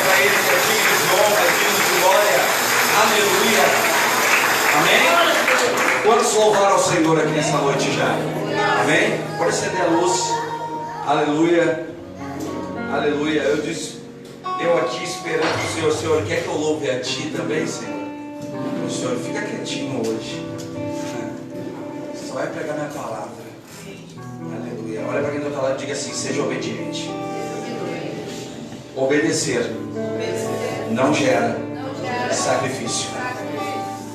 para Ele que é digno de honra, digno de glória. Aleluia. Amém? Quantos louvaram ao Senhor aqui nessa noite já? Amém? Pode acender a luz. Aleluia. Aleluia. Eu aqui esperando o Senhor quer que eu louve a Ti também, Senhor? O Senhor fica quietinho hoje. Só vai pregar minha palavra. Aleluia. Olha para quem está falando e diga assim: seja obediente. Obedecer não gera sacrifício.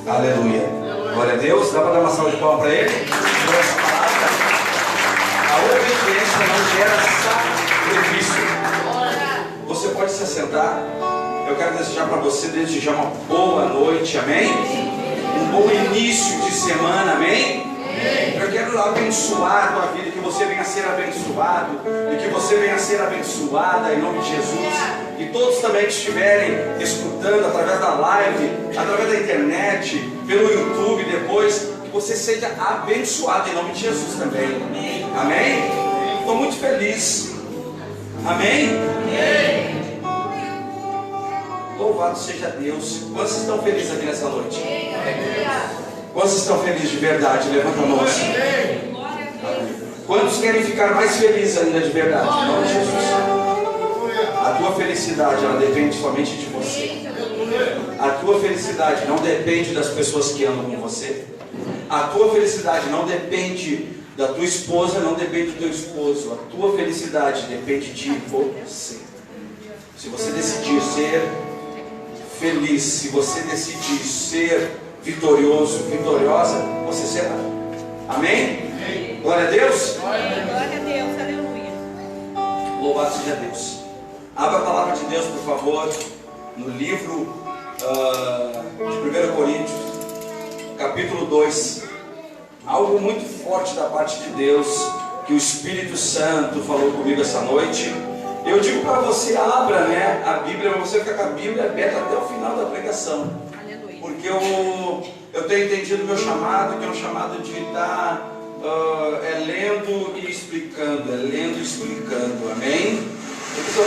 Aleluia. Glória a Deus. Dá para dar uma salva de palmas para Ele? Por essa palavra. A obediência não gera sacrifício. Você pode se assentar. Eu quero desejar para você desde já uma boa noite, amém? Um bom início de semana, amém? Eu quero abençoar a tua vida, que você venha a ser abençoado, e que você venha a ser abençoada em nome de Jesus. E todos também que estiverem escutando através da live, através da internet, pelo YouTube depois, que você seja abençoado em nome de Jesus também. Amém? Estou muito feliz. Amém? Louvado seja Deus. Quantos estão felizes aqui nessa noite? Quantos estão felizes de verdade? Levanta a mão assim. Quantos querem ficar mais felizes ainda de verdade? Em nome de Jesus. A tua felicidade, ela depende somente de você. A tua felicidade não depende das pessoas que andam com você. A tua felicidade não depende da tua esposa, não depende do teu esposo. A tua felicidade depende de você. Se você decidir ser feliz, se você decidir ser vitorioso, vitoriosa, você será. Amém? Glória a Deus. Glória a Deus, aleluia. Louvado seja Deus. Abra a palavra de Deus, por favor, no livro de 1 Coríntios, capítulo 2. Algo muito forte da parte de Deus, que o Espírito Santo falou comigo essa noite. Eu digo para você, abra, né, a Bíblia, mas você fica com a Bíblia aberta até o final da pregação. Aleluia. Porque eu tenho entendido o meu chamado, que é um chamado de estar lendo e explicando, lendo e explicando, amém? Porque são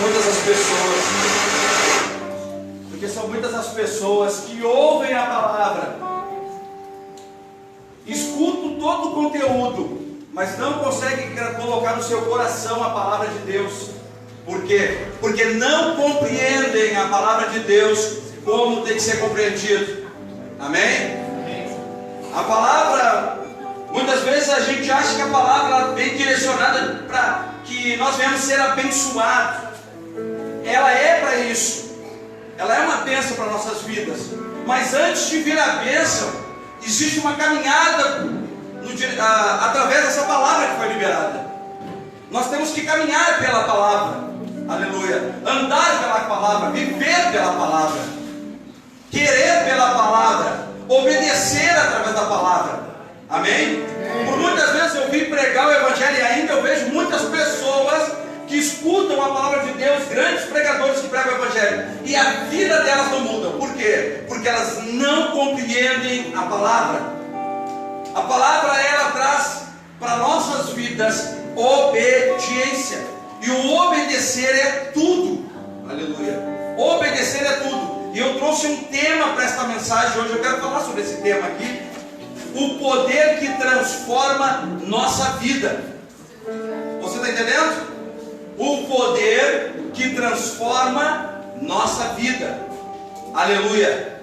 muitas as pessoas que ouvem a palavra, escutam todo o conteúdo, mas não conseguem colocar no seu coração a palavra de Deus. Por quê? Porque não compreendem a palavra de Deus como tem que ser compreendido. Amém? A palavra, muitas vezes a gente acha que a palavra vem direcionada para que nós venhamos ser abençoados. Ela é para isso. Ela é uma bênção para nossas vidas. Mas antes de vir a bênção, existe uma caminhada através dessa palavra que foi liberada. Nós temos que caminhar pela palavra. Aleluia. Andar pela palavra, viver pela palavra, querer pela palavra, obedecer através da palavra. Amém? Por muitas vezes eu vim pregar o Evangelho e ainda eu vejo muitas pessoas que escutam a palavra de Deus, grandes pregadores que pregam o Evangelho, e a vida delas não muda. Por quê? Porque elas não compreendem a palavra. A palavra, ela traz para nossas vidas obediência. E o obedecer é tudo. Aleluia. Obedecer é tudo. E eu trouxe um tema para esta mensagem hoje. Eu quero falar sobre esse tema aqui. O poder que transforma nossa vida. Você está entendendo? O poder que transforma nossa vida. Aleluia.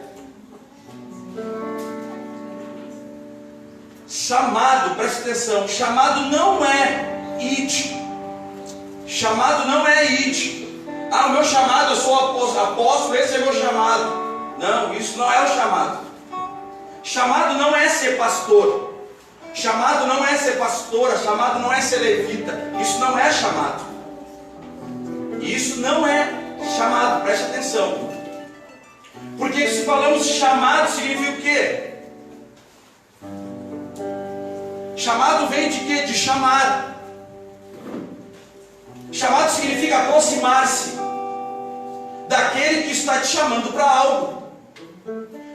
Chamado, preste atenção. Chamado não é id. Chamado não é id. Ah, o meu chamado, eu sou apóstolo, esse é o meu chamado. Não, isso não é o chamado. Chamado não é ser pastor. Chamado não é ser pastora. Chamado não é ser levita. Isso não é chamado. Isso não é chamado, preste atenção. Porque se falamos chamado, significa o quê? Chamado vem de quê? De chamar. Chamado significa aproximar-se daquele que está te chamando para algo.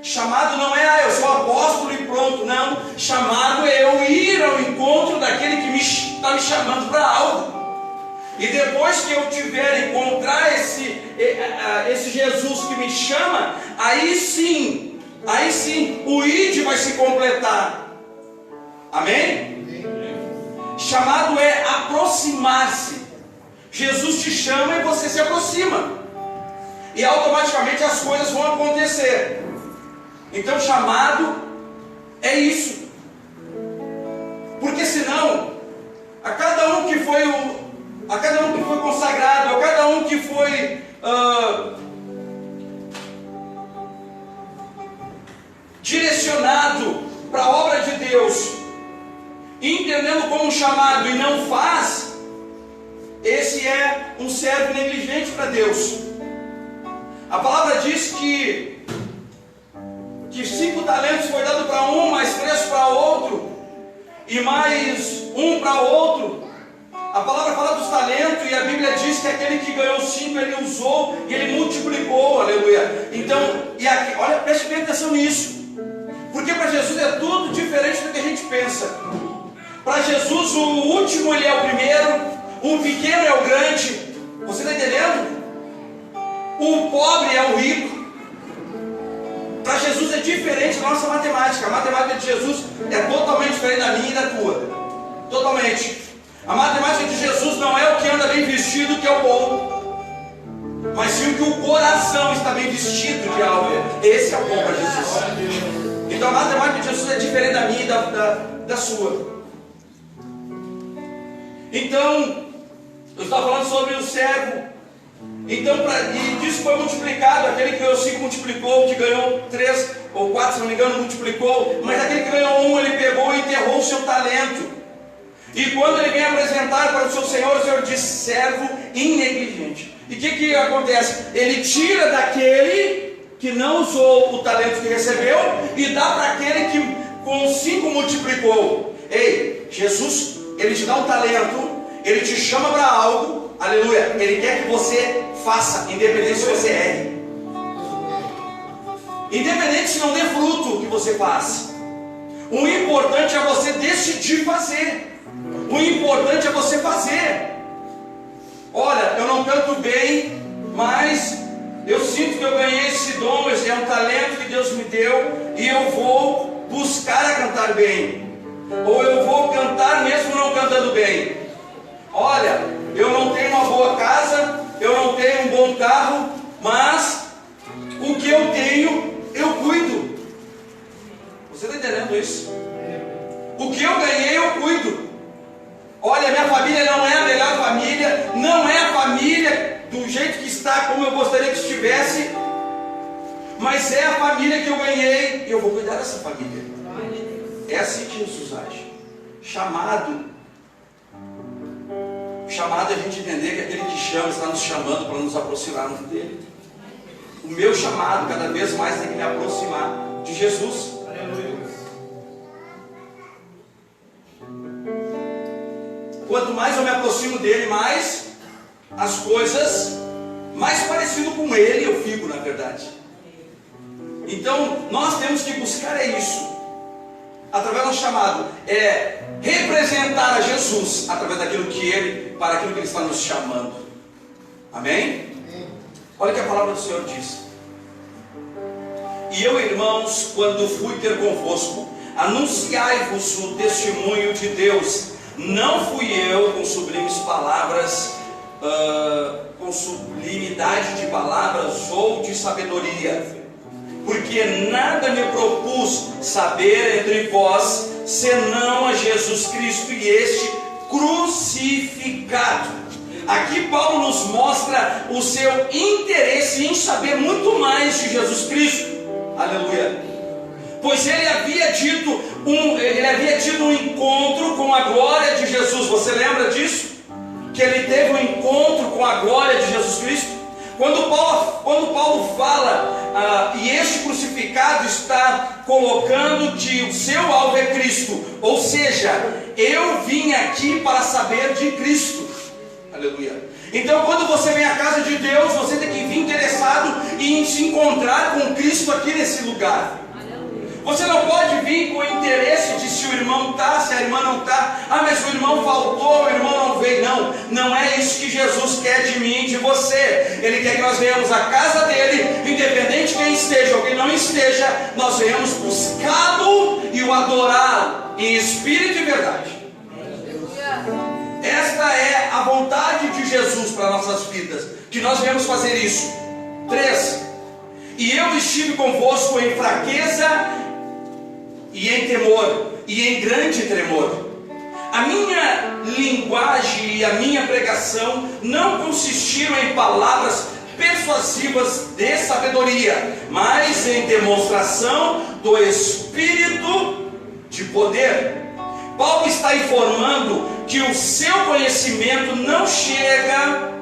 Chamado não é, eu sou apóstolo e pronto. Não, chamado é eu ir ao encontro daquele que está me chamando para algo. E depois que eu tiver encontrar esse Jesus que me chama, aí sim, o ide vai se completar. Amém? Chamado é aproximar-se. Jesus te chama e você se aproxima, e automaticamente as coisas vão acontecer. Então chamado é isso. Porque senão, a cada um que foi consagrado, a cada um que foi direcionado para a obra de Deus, entendendo como chamado e não faz, esse é um servo negligente para Deus. A palavra diz que 5 talentos foi dado para um, mais 3 para outro, e mais 1 para outro. A palavra fala dos talentos, e a Bíblia diz que aquele que ganhou 5, ele usou e ele multiplicou, aleluia. Então, e aqui, olha, preste bem atenção nisso, porque para Jesus é tudo diferente do que a gente pensa. Para Jesus o último ele é o primeiro, o pequeno é o grande. Você está entendendo? O pobre é o rico. Para Jesus é diferente da nossa matemática. A matemática de Jesus é totalmente diferente da minha e da tua. Totalmente. A matemática de Jesus não é o que anda bem vestido que é o bom, mas sim o que o coração está bem vestido de algo. Esse é o bom para Jesus. Então a matemática de Jesus é diferente da minha e da sua. Então, eu estava falando sobre o servo. Então, e disso foi multiplicado. Aquele que ganhou 5 multiplicou, que ganhou 3 ou 4, se não me engano, multiplicou. Mas aquele que ganhou 1, ele pegou e enterrou o seu talento. E quando ele vem apresentar para o Senhor diz: servo inegligente. E o que acontece? Ele tira daquele que não usou o talento que recebeu e dá para aquele que com 5 multiplicou. Ei, Jesus, ele te dá um talento, ele te chama para algo, aleluia. Ele quer que você faça, independente se você erre, independente se não dê fruto o que você faz. O importante é você decidir fazer. O importante é você fazer. Olha, eu não canto bem, mas eu sinto que eu ganhei esse dom, esse é um talento que Deus me deu, e eu vou buscar a cantar bem. Ou eu vou cantar mesmo não cantando bem. Olha, eu não tenho uma boa casa, eu não tenho um bom carro, mas o que eu tenho, eu cuido. Você está entendendo isso? O que eu ganhei, eu cuido. Olha, minha família não é a melhor família, não é a família do jeito que está, como eu gostaria que estivesse, mas é a família que eu ganhei, e eu vou cuidar dessa família. É assim que Jesus age. Chamado é a gente entender que aquele que chama está nos chamando para nos aproximarmos dele. O meu chamado cada vez mais tem que me aproximar de Jesus. Quanto mais eu me aproximo dele, mais as coisas, mais parecido com ele eu fico, na verdade. Então nós temos que buscar isso, através do chamado, é representar a Jesus através daquilo que ele, para aquilo que ele está nos chamando. Amém? Olha o que a palavra do Senhor diz: e eu, irmãos, quando fui ter convosco, anunciai-vos o testemunho de Deus. Não fui eu com sublimes palavras, com sublimidade de palavras ou de sabedoria, porque nada me propus saber entre vós, senão a Jesus Cristo e este crucificado. Aqui Paulo nos mostra o seu interesse em saber muito mais de Jesus Cristo. Aleluia. Pois ele havia tido um encontro com a glória de Jesus. Você lembra disso? Que ele teve um encontro com a glória de Jesus Cristo. Quando Paulo fala, e este crucificado está colocando que o seu alvo é Cristo. Ou seja, eu vim aqui para saber de Cristo. Aleluia. Então quando você vem à casa de Deus, você tem que vir interessado em se encontrar com Cristo aqui nesse lugar. Você não pode vir com interesse de se o irmão está, se a irmã não está. Ah, mas o irmão faltou, o irmão não veio. Não é isso isso que Jesus quer de mim e de você. Ele quer que nós venhamos à casa dele, independente de quem esteja ou quem não esteja, nós venhamos buscá-lo e o adorá-lo em espírito e verdade. Esta é a vontade de Jesus para nossas vidas, que nós venhamos fazer isso. 3. E eu estive convosco em fraqueza e em temor, e em grande tremor. A minha linguagem e a minha pregação não consistiram em palavras persuasivas de sabedoria, mas em demonstração do Espírito de poder. Paulo está informando que o seu conhecimento não chega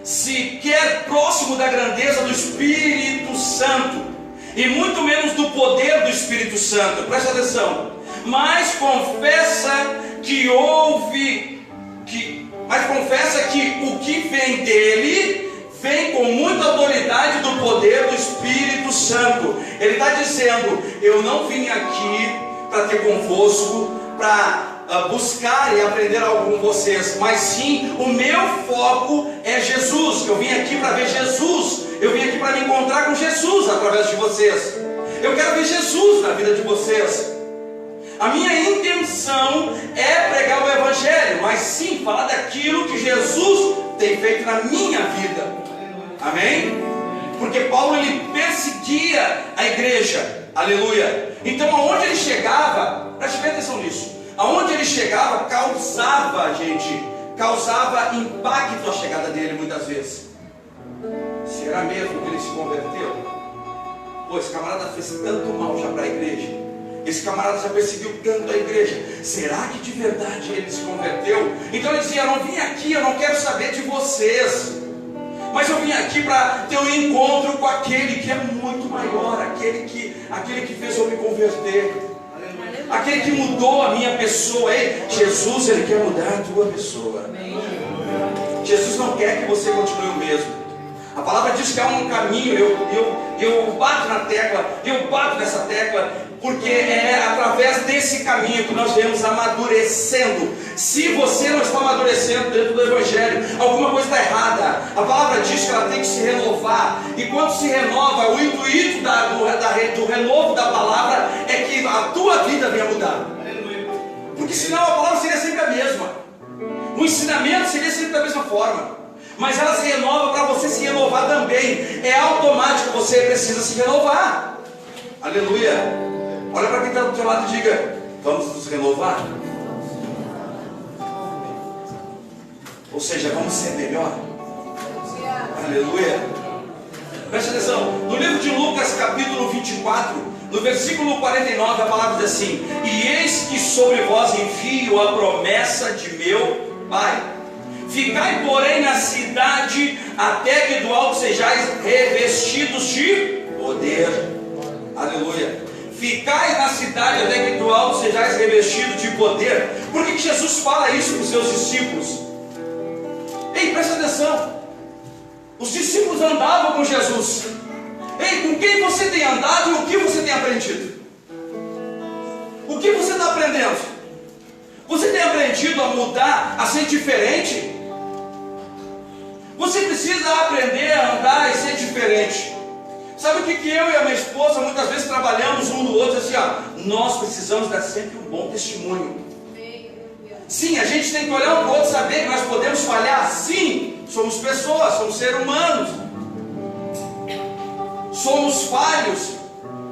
sequer próximo da grandeza do Espírito Santo, e muito menos do poder do Espírito Santo. Presta atenção. Mas confessa que o que vem dele vem com muita autoridade do poder do Espírito Santo. Ele está dizendo: eu não vim aqui para ter convosco, para buscar e aprender algo com vocês, mas sim, o meu foco é Jesus. Eu vim aqui para ver Jesus. Eu vim aqui para me encontrar com Jesus através de vocês. Eu quero ver Jesus na vida de vocês. A minha intenção é pregar o Evangelho, mas sim, falar daquilo que Jesus tem feito na minha vida. Amém? Porque Paulo, ele perseguia a igreja. Aleluia. Então aonde ele chegava, preste bem atenção nisso, aonde ele chegava causava impacto a chegada dele muitas vezes. Será mesmo que ele se converteu? Pô, esse camarada fez tanto mal já para a igreja, esse camarada já perseguiu tanto a igreja, será que de verdade ele se converteu? Então ele dizia: eu não vim aqui, eu não quero saber de vocês, mas eu vim aqui para ter um encontro com aquele que é muito maior, aquele que fez eu me converter, aquele que mudou a minha pessoa. Ei, Jesus, ele quer mudar a tua pessoa. Jesus não quer que você continue o mesmo. A palavra diz que há um caminho. Eu bato na tecla, eu bato nessa tecla, porque é através desse caminho que nós vemos amadurecendo. Se você não está amadurecendo dentro do Evangelho, alguma coisa está errada. A palavra diz que ela tem que se renovar, e quando se renova, o intuito do renovo da palavra é que a tua vida venha mudar. Porque senão a palavra seria sempre a mesma, o ensinamento seria sempre da mesma forma. Mas ela se renova para você se renovar também. É automático, você precisa se renovar. Aleluia. Olha para quem está do teu lado e diga: vamos nos renovar. Ou seja, vamos ser melhor. Aleluia. Preste atenção. No livro de Lucas, capítulo 24, no versículo 49, a palavra diz assim: e eis que sobre vós envio a promessa de meu Pai. Ficai, porém, na cidade, até que do alto sejais revestidos de poder. Aleluia. Ficai na cidade, até que do alto sejais revestidos de poder. Por que Jesus fala isso para os seus discípulos? Ei, presta atenção. Os discípulos andavam com Jesus. Ei, com quem você tem andado e o que você tem aprendido? O que você está aprendendo? Você tem aprendido a mudar, a ser diferente? Você precisa aprender a andar e ser diferente. Sabe o que eu e a minha esposa muitas vezes trabalhamos um no outro assim, ó, nós precisamos dar sempre um bom testemunho. Sim, a gente tem que olhar um para o outro e saber que nós podemos falhar. Sim, somos pessoas, somos seres humanos, somos falhos,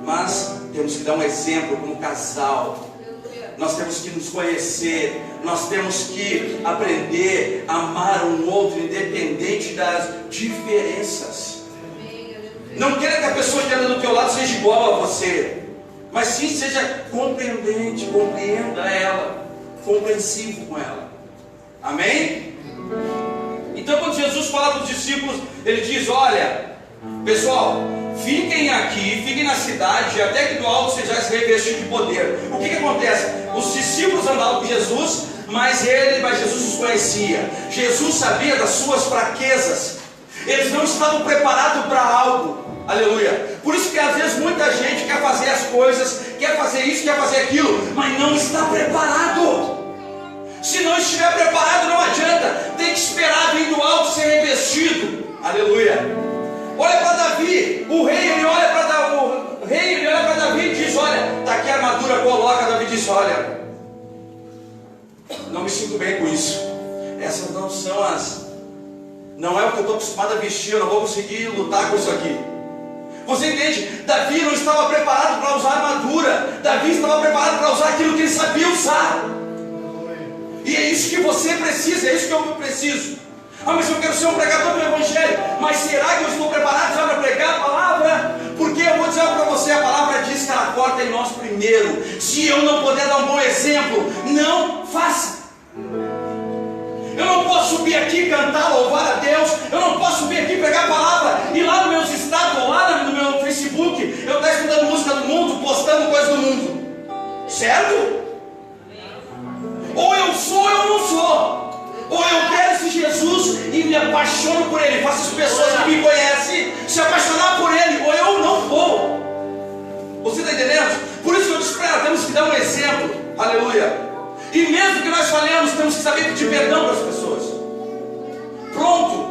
mas temos que dar um exemplo como casal. Nós temos que nos conhecer, nós temos que aprender a amar um outro, independente das diferenças. Não queira que a pessoa que anda do teu lado seja igual a você, mas sim seja compreendente, compreenda ela, compreensivo com ela. Amém? Então quando Jesus fala para os discípulos, ele diz: olha, pessoal, fiquem aqui, fiquem na cidade, até que do alto sejais revestidos de poder. O que acontece? Os discípulos andavam com Jesus, mas Jesus os conhecia. Jesus sabia das suas fraquezas. Eles não estavam preparados para algo. Aleluia. Por isso que às vezes muita gente quer fazer as coisas, quer fazer isso, quer fazer aquilo, mas não está preparado. Se não estiver preparado, não adianta. Tem que esperar Aleluia. Olha para Davi, o rei ele olha para Davi e diz: olha, está aqui a armadura, coloca. Davi diz: olha, não me sinto bem com isso. Essas não são não é o que eu estou acostumado a vestir. Eu não vou conseguir lutar com isso aqui. Você entende? Davi não estava preparado para usar armadura. Davi estava preparado para usar aquilo que ele sabia usar. E é isso que você precisa, é isso que eu preciso. Ah, mas eu quero ser um pregador do Evangelho. Mas será que eu estou preparado já para pregar a palavra? Porque eu vou dizer para você, a palavra diz que ela corta em nós primeiro. Se eu não puder dar um bom exemplo, não faça. Eu não posso subir aqui e cantar, louvar a Deus. Eu não posso subir aqui e pregar a palavra e lá no meu status, ou lá no meu Facebook, eu estou escutando música do mundo, postando coisas do mundo. Certo? Ou eu sou ou eu não sou. Ou eu quero esse Jesus e me apaixono por Ele. Faço as pessoas que me conhecem se apaixonar por Ele. Ou eu não vou. Você está entendendo? Por isso que eu disse para ela, temos que dar um exemplo. Aleluia. E mesmo que nós falhamos, temos que saber pedir perdão para as pessoas. Pronto.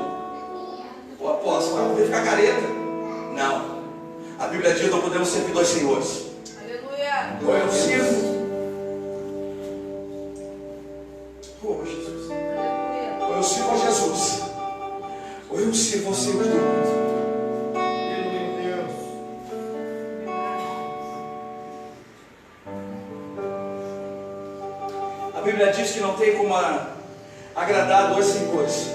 Pô, apóstolo, vai ficar careta. Não. A Bíblia diz que não podemos servir dois senhores. Aleluia. Ou eu sirvo. Oh, Jesus. Ou eu sirvo a Jesus, ou eu sirvo ao Senhor do mundo. A Bíblia diz que não tem como agradar dois senhores.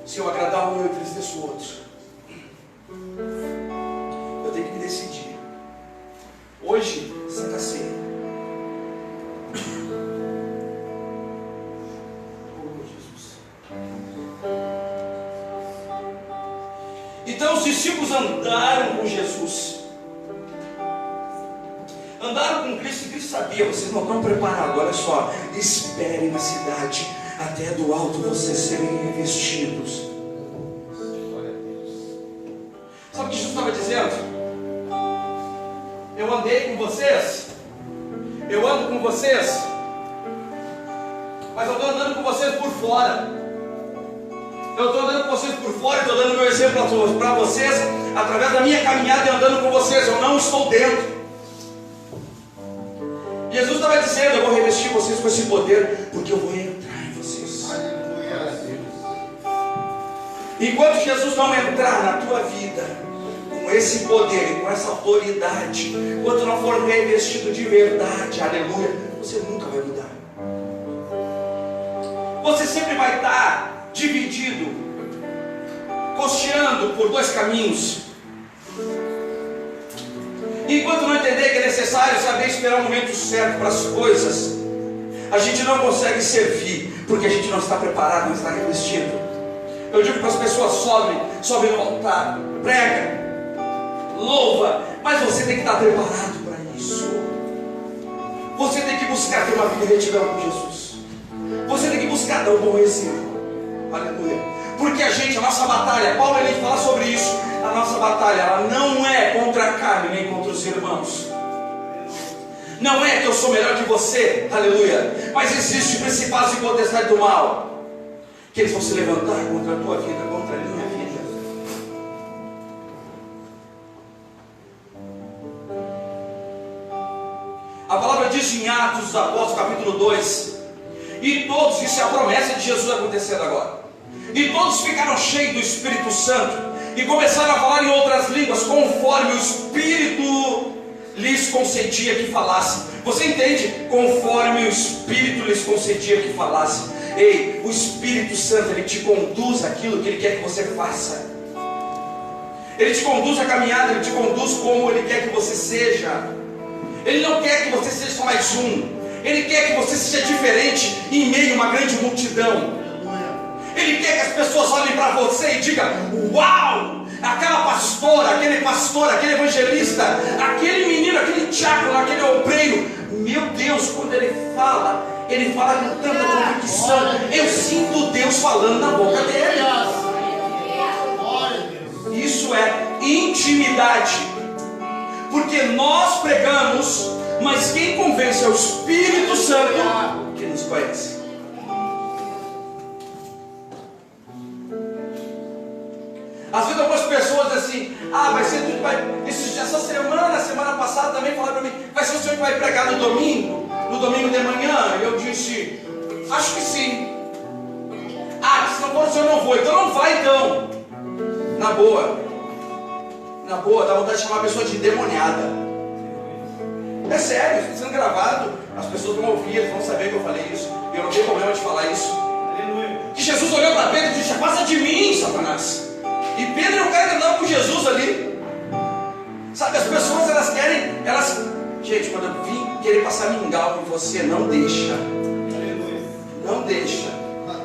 Se eu agradar um, eu entristeço o outro. Eu tenho que me decidir. Hoje, Santa Ceia. Então os discípulos andaram com Jesus, andaram com Cristo, e Cristo sabia: vocês não estão preparados, olha só, esperem na cidade, até do alto vocês serem revestidos. Sabe o que Jesus estava dizendo? Eu andei com vocês, eu ando com vocês, mas eu estou andando com vocês por fora. Eu estou andando com vocês por fora, estou dando meu exemplo para vocês, através da minha caminhada e andando com vocês. Eu não estou dentro. Jesus estava dizendo: eu vou revestir vocês com esse poder, porque eu vou entrar em vocês. Enquanto Jesus não entrar na tua vida com esse poder e com essa autoridade, enquanto não for revestido de verdade, aleluia, você nunca vai mudar. Você sempre vai estar dividido, costeando por dois caminhos. Enquanto não entender que é necessário saber esperar o momento certo para as coisas, a gente não consegue servir, porque a gente não está preparado, não está revestido. Eu digo para as pessoas: sobe no altar, prega, louva, mas você tem que estar preparado para isso. Você tem que buscar ter uma vida de retidão com Jesus. Você tem que buscar dar um bom exemplo. Aleluia. Porque a nossa batalha, Paulo ele fala sobre isso. A nossa batalha, ela não é contra a carne nem contra os irmãos. Não é que eu sou melhor que você, aleluia. Mas existe principados e potestades do mal, que eles vão se levantar contra a tua vida, contra a minha vida. A palavra diz em Atos dos Apóstolos, capítulo 2: e todos, isso é a promessa de Jesus acontecendo agora, e todos ficaram cheios do Espírito Santo e começaram a falar em outras línguas, conforme o Espírito lhes concedia que falasse. Você entende? Conforme o Espírito lhes concedia que falasse. Ei, o Espírito Santo, ele te conduz àquilo que ele quer que você faça. Ele te conduz à caminhada, ele te conduz como ele quer que você seja. Ele não quer que você seja só mais um. Ele quer que você seja diferente em meio a uma grande multidão. Ele quer que as pessoas olhem para você e digam: uau! Aquela pastora, aquele pastor, aquele evangelista, aquele menino, aquele diácono, aquele obreiro. Meu Deus, quando ele fala com tanta convicção. Eu sinto Deus falando na boca dele. Isso é intimidade. Porque nós pregamos, mas quem convence é o Espírito Santo que nos conhece. Às vezes algumas pessoas dizem assim: ah, vai ser tudo, essa semana passada também falaram para mim, vai ser o senhor que vai pregar no domingo de manhã? E eu disse: acho que sim. Ah, se não for o senhor não vou. Então não vai então. Na boa, dá vontade de chamar a pessoa de endemoniada. É sério, isso está sendo gravado. As pessoas vão ouvir, eles vão saber que eu falei isso. E eu não tenho problema de falar isso. Que Jesus olhou para Pedro e disse: passa de mim, Satanás. E Pedro é o cara que andava com Jesus ali. Sabe, as pessoas gente, quando eu vim querer passar mingau em você, não deixa. Não deixa.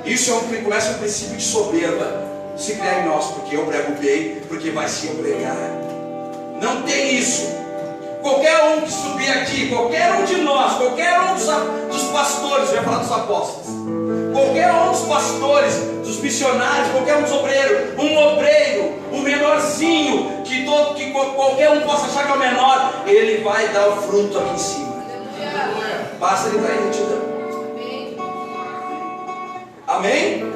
Isso começa um princípio de soberba se criar em nós, porque eu prego bem, porque vai se eu pregar. Não tem isso. Qualquer um que subir aqui, qualquer um de nós, qualquer um dos pastores, eu ia falar dos apóstolos, qualquer um dos pastores, dos missionários, qualquer um dos obreiros, um obreiro, um menorzinho, que qualquer um possa achar que é o menor, ele vai dar o fruto aqui em cima. Basta ele estar em retidão. Amém?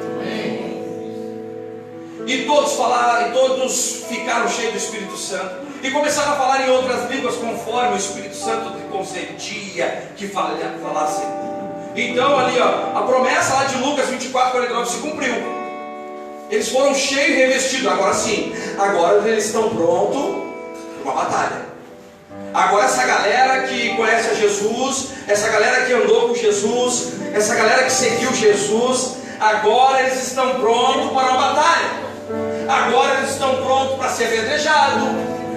E todos ficaram cheios do Espírito Santo e começaram a falar em outras línguas conforme o Espírito Santo concedia que falassem. Então ali, a promessa lá de Lucas 24:49 se cumpriu. Eles foram cheios e revestidos. Agora sim, agora eles estão prontos para uma batalha. Agora essa galera que conhece a Jesus, essa galera que andou com Jesus, essa galera que seguiu Jesus, agora eles estão prontos para uma batalha. Agora eles estão prontos para ser apedrejados.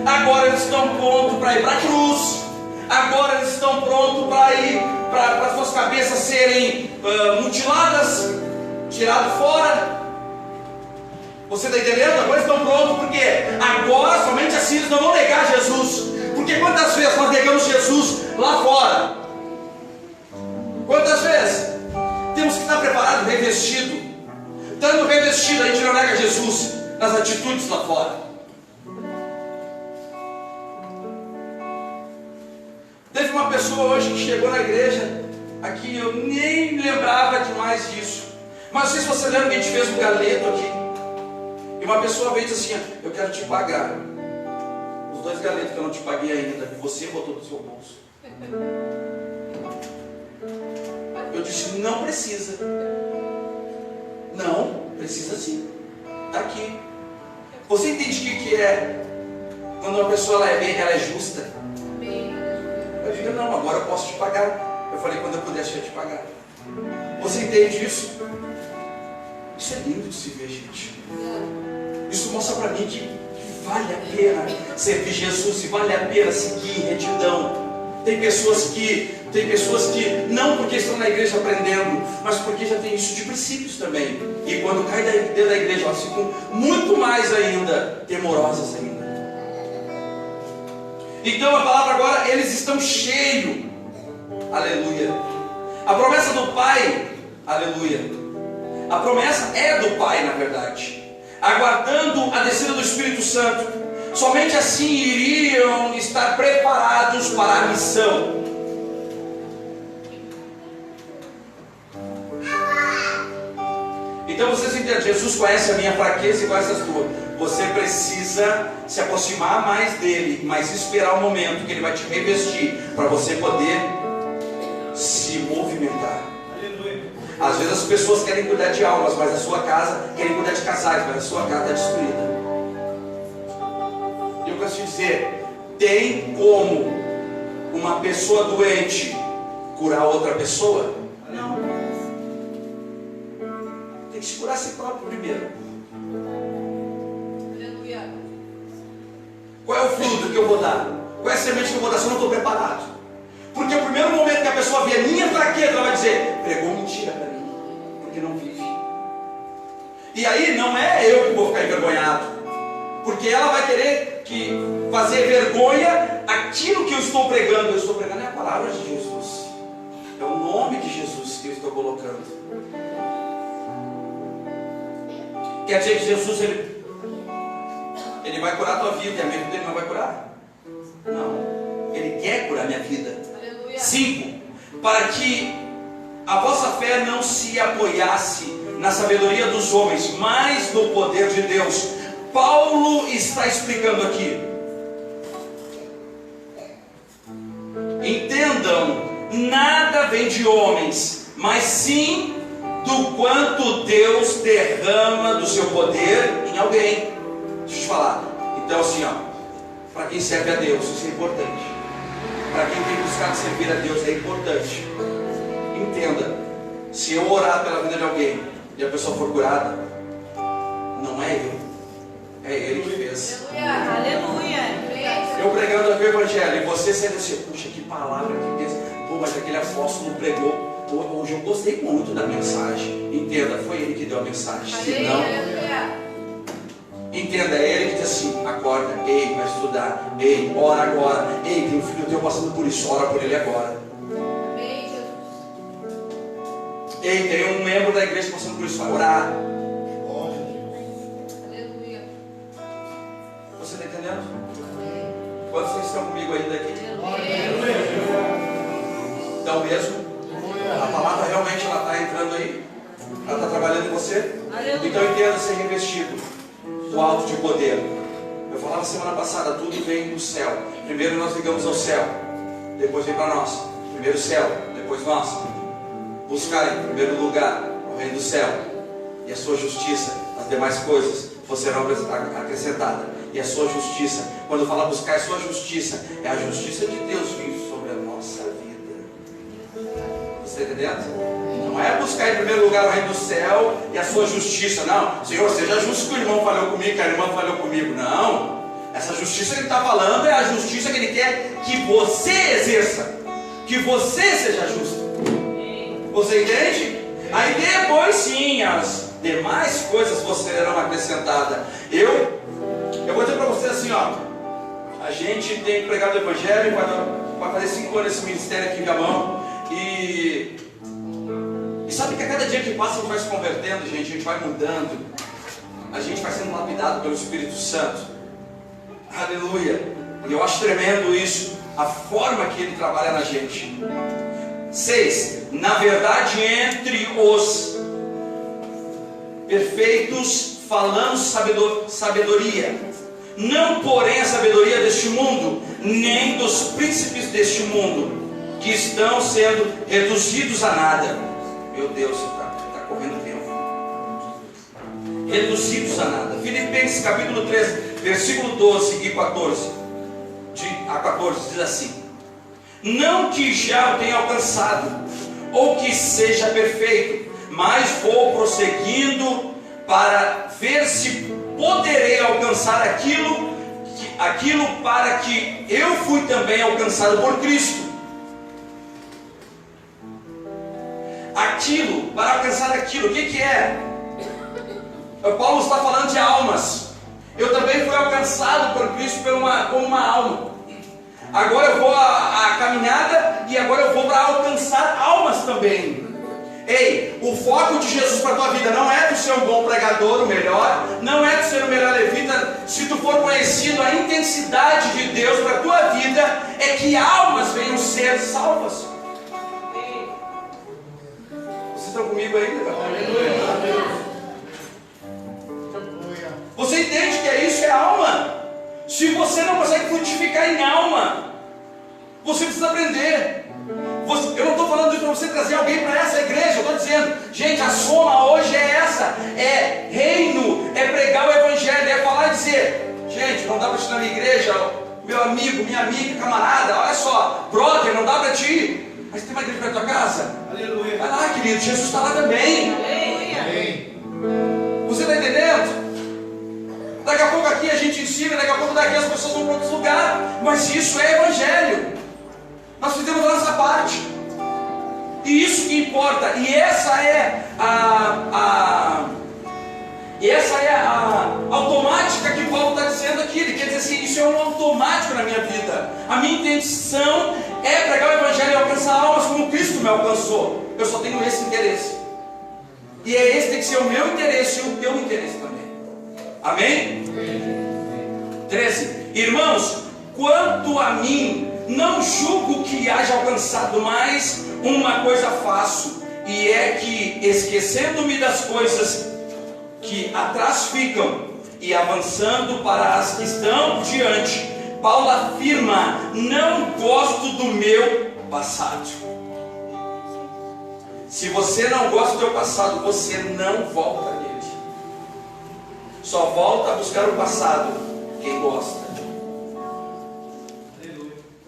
Agora eles estão prontos para ir para a cruz. Agora eles estão prontos para ir para suas cabeças serem mutiladas, tiradas fora. Você está entendendo? Agora eles estão prontos porque agora somente assim eles não vão negar Jesus. Porque quantas vezes nós negamos Jesus lá fora? Quantas vezes? Temos que estar preparado, revestido. Estando revestido, a gente não nega Jesus nas atitudes lá fora. Teve uma pessoa hoje que chegou na igreja aqui, eu nem lembrava demais disso. Mas não sei se você lembra que a gente fez um galeto aqui. E uma pessoa veio e disse assim: eu quero te pagar os 2 galetos que eu não te paguei ainda, que você botou no seu bolso. Eu disse: não precisa. Não, precisa sim. Está aqui. Você entende o que é quando uma pessoa ela é justa? Eu digo: não, agora eu posso te pagar. Eu falei: quando eu puder, eu te pagar. Você entende isso? Isso é lindo de se ver, gente. Isso mostra para mim que vale a pena servir Jesus e vale a pena seguir em retidão. Tem pessoas que não porque estão na igreja aprendendo, mas porque já tem isso de princípios também. E quando cai dentro da igreja, elas ficam muito mais ainda temorosas ainda. Então a palavra agora, eles estão cheios. Aleluia. A promessa do Pai, aleluia. A promessa é do Pai, na verdade. Aguardando a descida do Espírito Santo. Somente assim iriam estar preparados para a missão. Então vocês entendem, Jesus conhece a minha fraqueza e conhece as tuas. Você precisa se aproximar mais dele, mas esperar o momento que ele vai te revestir, para você poder se movimentar. Às vezes as pessoas querem cuidar de almas, mas a sua casa, querem cuidar de casais, mas a sua casa está destruída. E eu quero te dizer, tem como uma pessoa doente curar outra pessoa? Não. Tem que se curar a si próprio primeiro. Aleluia. Qual é o fruto que eu vou dar? Qual é a semente que eu vou dar se eu não estou preparado? Porque o primeiro momento que a pessoa vê a minha fraqueza, ela vai dizer: pregou mentira para mim, porque não vive. E aí não é eu que vou ficar envergonhado, porque ela vai querer fazer vergonha aquilo que eu estou pregando. Eu estou pregando é a palavra de Jesus, é o nome de Jesus que eu estou colocando. Quer dizer que Jesus ele vai curar a tua vida e a minha vida ele não vai curar? Não, ele quer curar a minha vida. 5. Para que a vossa fé não se apoiasse na sabedoria dos homens, mas no poder de Deus. Paulo está explicando aqui? Entendam, nada vem de homens, mas sim do quanto Deus derrama do seu poder em alguém. Deixa eu te falar. Então assim, para quem serve a Deus, isso é importante. Para quem tem buscado servir a Deus, é importante. Entenda, se eu orar pela vida de alguém e a pessoa for curada, não é eu, é Ele que fez. Aleluia. Eu pregando aqui o Evangelho, e você sendo assim, puxa, que palavra que Deus. Pô, mas aquele apóstolo pregou. Hoje eu gostei muito da mensagem. Entenda, foi ele que deu a mensagem. Senão, entenda, é ele que diz assim: acorda, ei, vai estudar, ei, ora agora, ei, tem um filho teu passando por isso, ora por ele agora. Ei, tem um membro da igreja passando por isso, vai orar. Você está entendendo? Quantos vocês estão comigo ainda aqui? Então mesmo? A palavra realmente ela está entrando aí? Ela está trabalhando em você? Então entenda ser revestido do alto de poder. Eu falava semana passada, tudo vem do céu. Primeiro nós ligamos ao céu, depois vem para nós. Primeiro o céu, depois nós. Buscar em primeiro lugar o reino do céu e a sua justiça, as demais coisas serão acrescentadas. E a sua justiça, quando fala buscar a sua justiça, é a justiça de Deus vir sobre a nossa vida. Você está entendendo? Não é buscar em primeiro lugar o reino do céu e a sua justiça. Não, Senhor, seja justo que o irmão falhou comigo, que a irmã falhou comigo. Não, essa justiça que ele está falando é a justiça que ele quer que você exerça, que você seja justo. Você entende? Aí depois sim, as demais coisas serão acrescentadas. Eu vou dizer para vocês assim, a gente tem pregado o Evangelho, vai fazer 5 anos esse ministério aqui em Gabão. E sabe que a cada dia que passa a gente vai se convertendo, gente, a gente vai mudando, a gente vai sendo lapidado pelo Espírito Santo. Aleluia! E eu acho tremendo isso, a forma que ele trabalha na gente. 6. Na verdade, entre os perfeitos falamos sabedoria, não porém a sabedoria deste mundo, nem dos príncipes deste mundo, que estão sendo reduzidos a nada. Meu Deus, está correndo tempo. Reduzidos a nada. Filipenses capítulo 3, versículo 12 e 14 a 14 diz assim: não que já o tenha alcançado, ou que seja perfeito, mas vou prosseguindo para ver se poderei alcançar aquilo para que eu fui também alcançado por Cristo. Aquilo, para alcançar aquilo, o que é? Paulo está falando de almas. Eu também fui alcançado por Cristo como uma alma. Agora eu vou a caminhada e agora eu vou para alcançar almas também. Ei, o foco de Jesus para a tua vida não é tu ser um bom pregador, o melhor, não é tu ser o melhor levita. Se tu for conhecido, a intensidade de Deus para a tua vida é que almas venham ser salvas. Vocês estão comigo ainda? Você entende que isso é alma? Se você não consegue frutificar em alma, você precisa aprender. Eu não estou falando isso para você trazer alguém para essa igreja. Eu estou dizendo, gente, a soma hoje é essa: é reino, é pregar o Evangelho, é falar e dizer, gente, não dá para te ir na minha igreja, meu amigo, minha amiga, camarada, olha só, brother, não dá para te ir, mas tem uma igreja para tua casa. Aleluia. Vai lá, querido, Jesus está lá também. Aleluia. Você está entendendo? Daqui a pouco aqui a gente ensina, daqui a pouco daqui as pessoas vão para outros lugares, mas isso é Evangelho. Nós fizemos a nossa parte, e isso que importa. E essa é a automática que Paulo está dizendo aqui. Ele quer dizer assim, isso é um automático na minha vida. A minha intenção é pregar o Evangelho e alcançar almas como Cristo me alcançou. Eu só tenho esse interesse, e esse tem que ser o meu interesse e o teu interesse também. Amém? 13. Irmãos, quanto a mim, não julgo que haja alcançado, mais uma coisa faço, e é que, esquecendo-me das coisas que atrás ficam e avançando para as que estão diante, Paulo afirma: não gosto do meu passado. Se você não gosta do teu passado, você não volta nele. Só volta a buscar o passado quem gosta.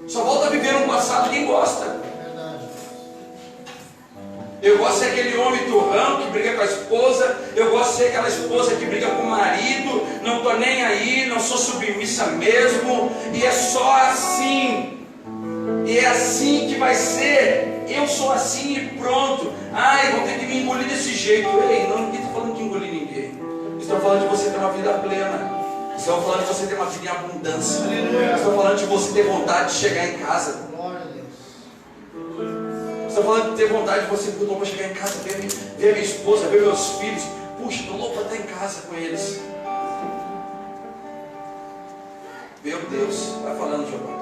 Só volta a viver um passado quem gosta. Eu gosto de ser aquele homem turrão que briga com a esposa. Eu gosto de ser aquela esposa que briga com o marido. Não estou nem aí, não sou submissa mesmo. E é só assim. E é assim que vai ser. Eu sou assim e pronto. Ai, vão ter que me engolir desse jeito. Ei, não, ninguém está falando de engolir ninguém. Estão falando de você ter uma vida plena. Estão falando de você ter uma vida em abundância. Estão falando de você ter vontade de chegar em casa. Estou falando de ter vontade de você para chegar em casa, ver minha esposa, ver meus filhos. Puxa, estou louco para estar em casa com eles. Meu Deus, vai falando, Giovanni.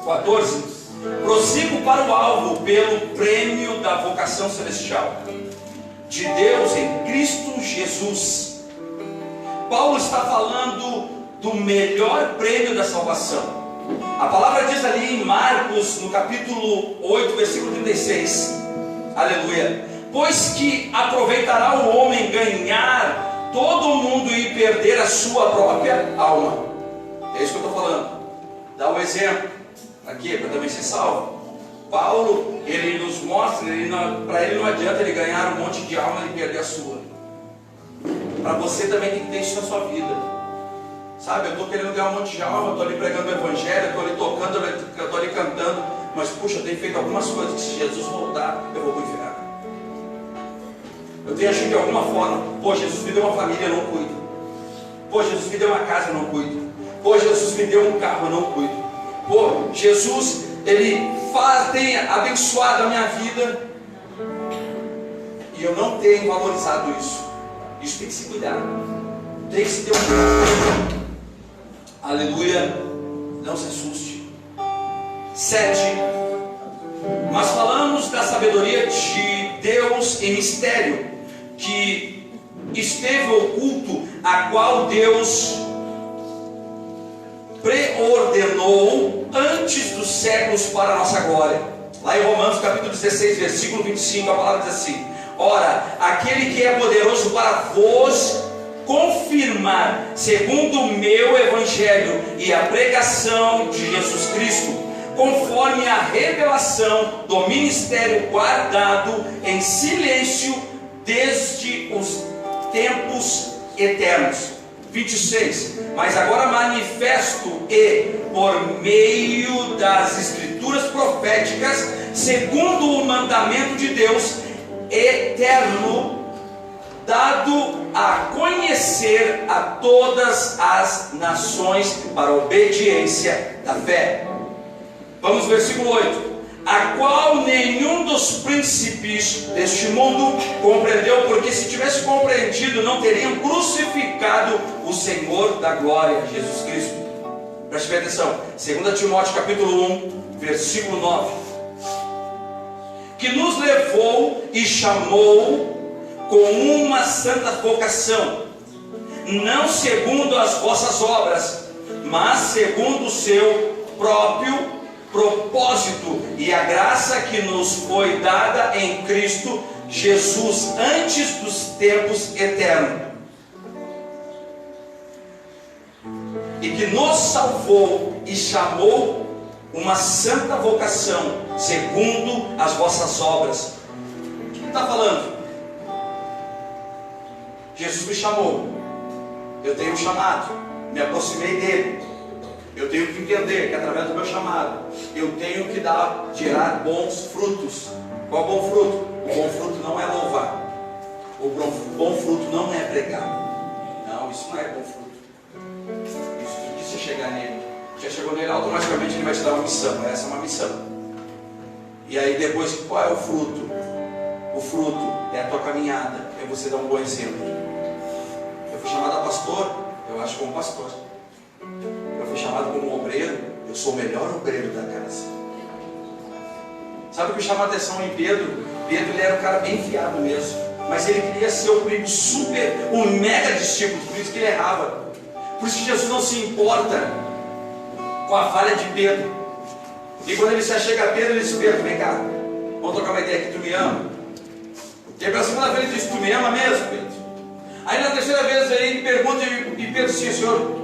14. Prossigo para o alvo pelo prêmio da vocação celestial de Deus em Cristo Jesus. Paulo está falando do melhor prêmio da salvação. A palavra diz ali em Marcos, no capítulo 8, versículo 36, aleluia: pois que aproveitará o homem ganhar todo o mundo e perder a sua própria alma. É isso que eu estou falando. Dá um exemplo aqui para também ser salvo. Paulo, ele nos mostra, para ele não adianta ele ganhar um monte de alma e perder a sua. Para você também tem que ter isso na sua vida. Sabe, eu estou querendo ganhar um monte de alma, eu estou ali pregando o evangelho, eu estou ali tocando, eu estou ali cantando, mas puxa, eu tenho feito algumas coisas que se Jesus voltar, eu vou para o inferno. Eu tenho agido de alguma forma. Pô, Jesus me deu uma família, eu não cuido. Pô, Jesus me deu uma casa, eu não cuido. Pô, Jesus me deu um carro, eu não cuido. Pô, Jesus, Ele tem abençoado a minha vida e eu não tenho valorizado isso. Isso tem que se cuidar. Tem que se ter um cuidado. Aleluia. Não se assuste. 7. Mas falamos da sabedoria de Deus em mistério, que esteve oculto, a qual Deus preordenou antes dos séculos para a nossa glória. Lá em Romanos capítulo 16, versículo 25, a palavra diz assim: ora, aquele que é poderoso para vos confirmar, segundo o meu evangelho e a pregação de Jesus Cristo, conforme a revelação do ministério guardado em silêncio desde os tempos eternos. 26. Mas agora manifesto e por meio das escrituras proféticas, segundo o mandamento de Deus eterno, dado a conhecer a todas as nações para a obediência da fé. Vamos ao versículo 8. A qual nenhum dos príncipes deste mundo compreendeu, porque se tivesse compreendido, não teriam crucificado o Senhor da glória, Jesus Cristo. Preste bem atenção. 2 Timóteo capítulo 1, versículo 9. Que nos levou e chamou com uma santa vocação, não segundo as vossas obras, mas segundo o seu próprio propósito e a graça que nos foi dada em Cristo Jesus antes dos tempos eternos, e que nos salvou e chamou uma santa vocação segundo as vossas obras. O que ele está falando? Jesus me chamou, eu tenho um chamado, me aproximei dele. Eu tenho que entender que através do meu chamado eu tenho que gerar bons frutos. Qual bom fruto? O bom fruto não é louvar. O bom fruto não é pregar. Não, isso não é bom fruto. Isso você chegar nele, já chegou nele, automaticamente ele vai te dar uma missão. Essa é uma missão. E aí depois, qual é o fruto? O fruto é a tua caminhada, é você dar um bom exemplo. Eu fui chamado a pastor, eu acho como pastor. Eu fui chamado como obreiro, eu sou o melhor obreiro da casa. Sabe o que me chamou a atenção em Pedro? Pedro, ele era um cara bem fiado mesmo. mas ele queria ser um mega discípulo, por isso que ele errava. Por isso que Jesus não se importa com a falha de Pedro. E quando ele se achega a Pedro, ele diz: Pedro, vem cá, vamos trocar uma ideia aqui, tu me ama? E aí pela segunda vez ele diz: tu me ama mesmo, Pedro? Aí na terceira vez ele pergunta, e Pedro diz: Senhor,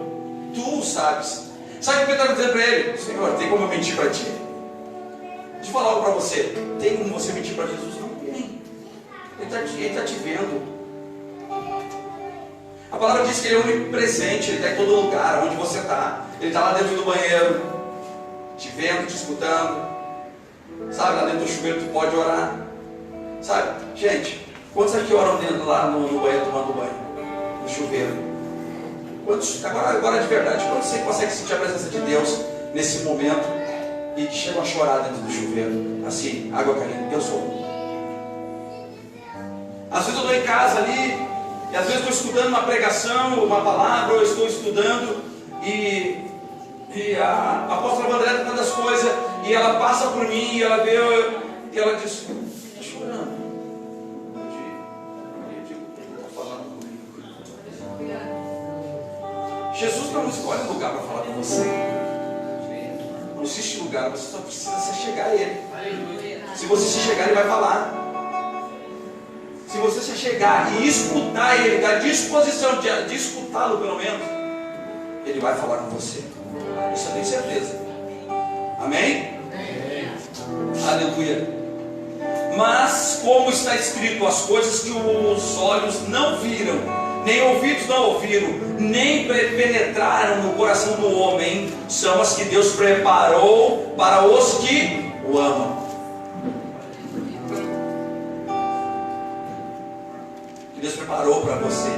tu sabes. Sabe o que Pedro está dizendo para ele? Senhor, tem como eu mentir para ti? Deixa eu falar algo para você. Tem como você mentir para Jesus? Não tem. Ele está te vendo. A palavra diz que ele é onipresente, ele está em todo lugar, onde você está. Ele está lá dentro do banheiro, te vendo, te escutando. Sabe, lá dentro do chuveiro tu pode orar. Sabe, gente, quantos aqui oram dentro lá no banheiro, tomando banho? No chuveiro? Quantos, agora de verdade, quantos você consegue sentir a presença de Deus nesse momento e que chegam a chorar dentro do chuveiro? Assim, água caindo, eu sou. Às vezes eu estou em casa ali, e às vezes estou escutando uma pregação, uma palavra, ou estou estudando, e a apóstola Vandré está falando das coisas, e ela passa por mim, e ela vê, e ela diz: está chorando. Eu digo: o que ele está falando comigo? Jesus não escolhe lugar para falar com você. Não existe lugar, você só precisa se chegar a Ele. Se você se chegar, Ele vai falar. Se você se chegar e escutar Ele, dar disposição de escutá-lo pelo menos, Ele vai falar com você. Isso eu tenho certeza. Amém? Aleluia. Mas, como está escrito, as coisas que os olhos não viram, nem ouvidos não ouviram, nem penetraram no coração do homem, são as que Deus preparou para os que o amam. Que Deus preparou para você.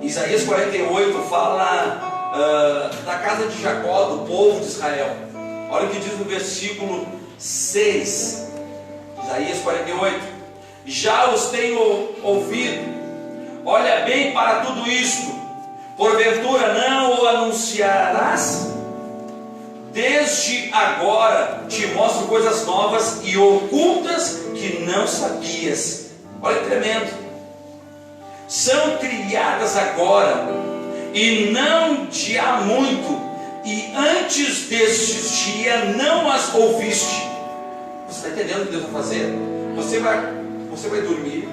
Isaías 48 fala da casa de Jacó, do povo de Israel. Olha o que diz no versículo 6. Isaías 48: já os tenho ouvido, olha bem para tudo isto, porventura não o anunciarás? Desde agora te mostro coisas novas e ocultas que não sabias. Olha que tremendo. São criadas agora e não de há muito, e antes destes dias não as ouviste. Você está entendendo o que Deus vai fazer? Você vai dormir,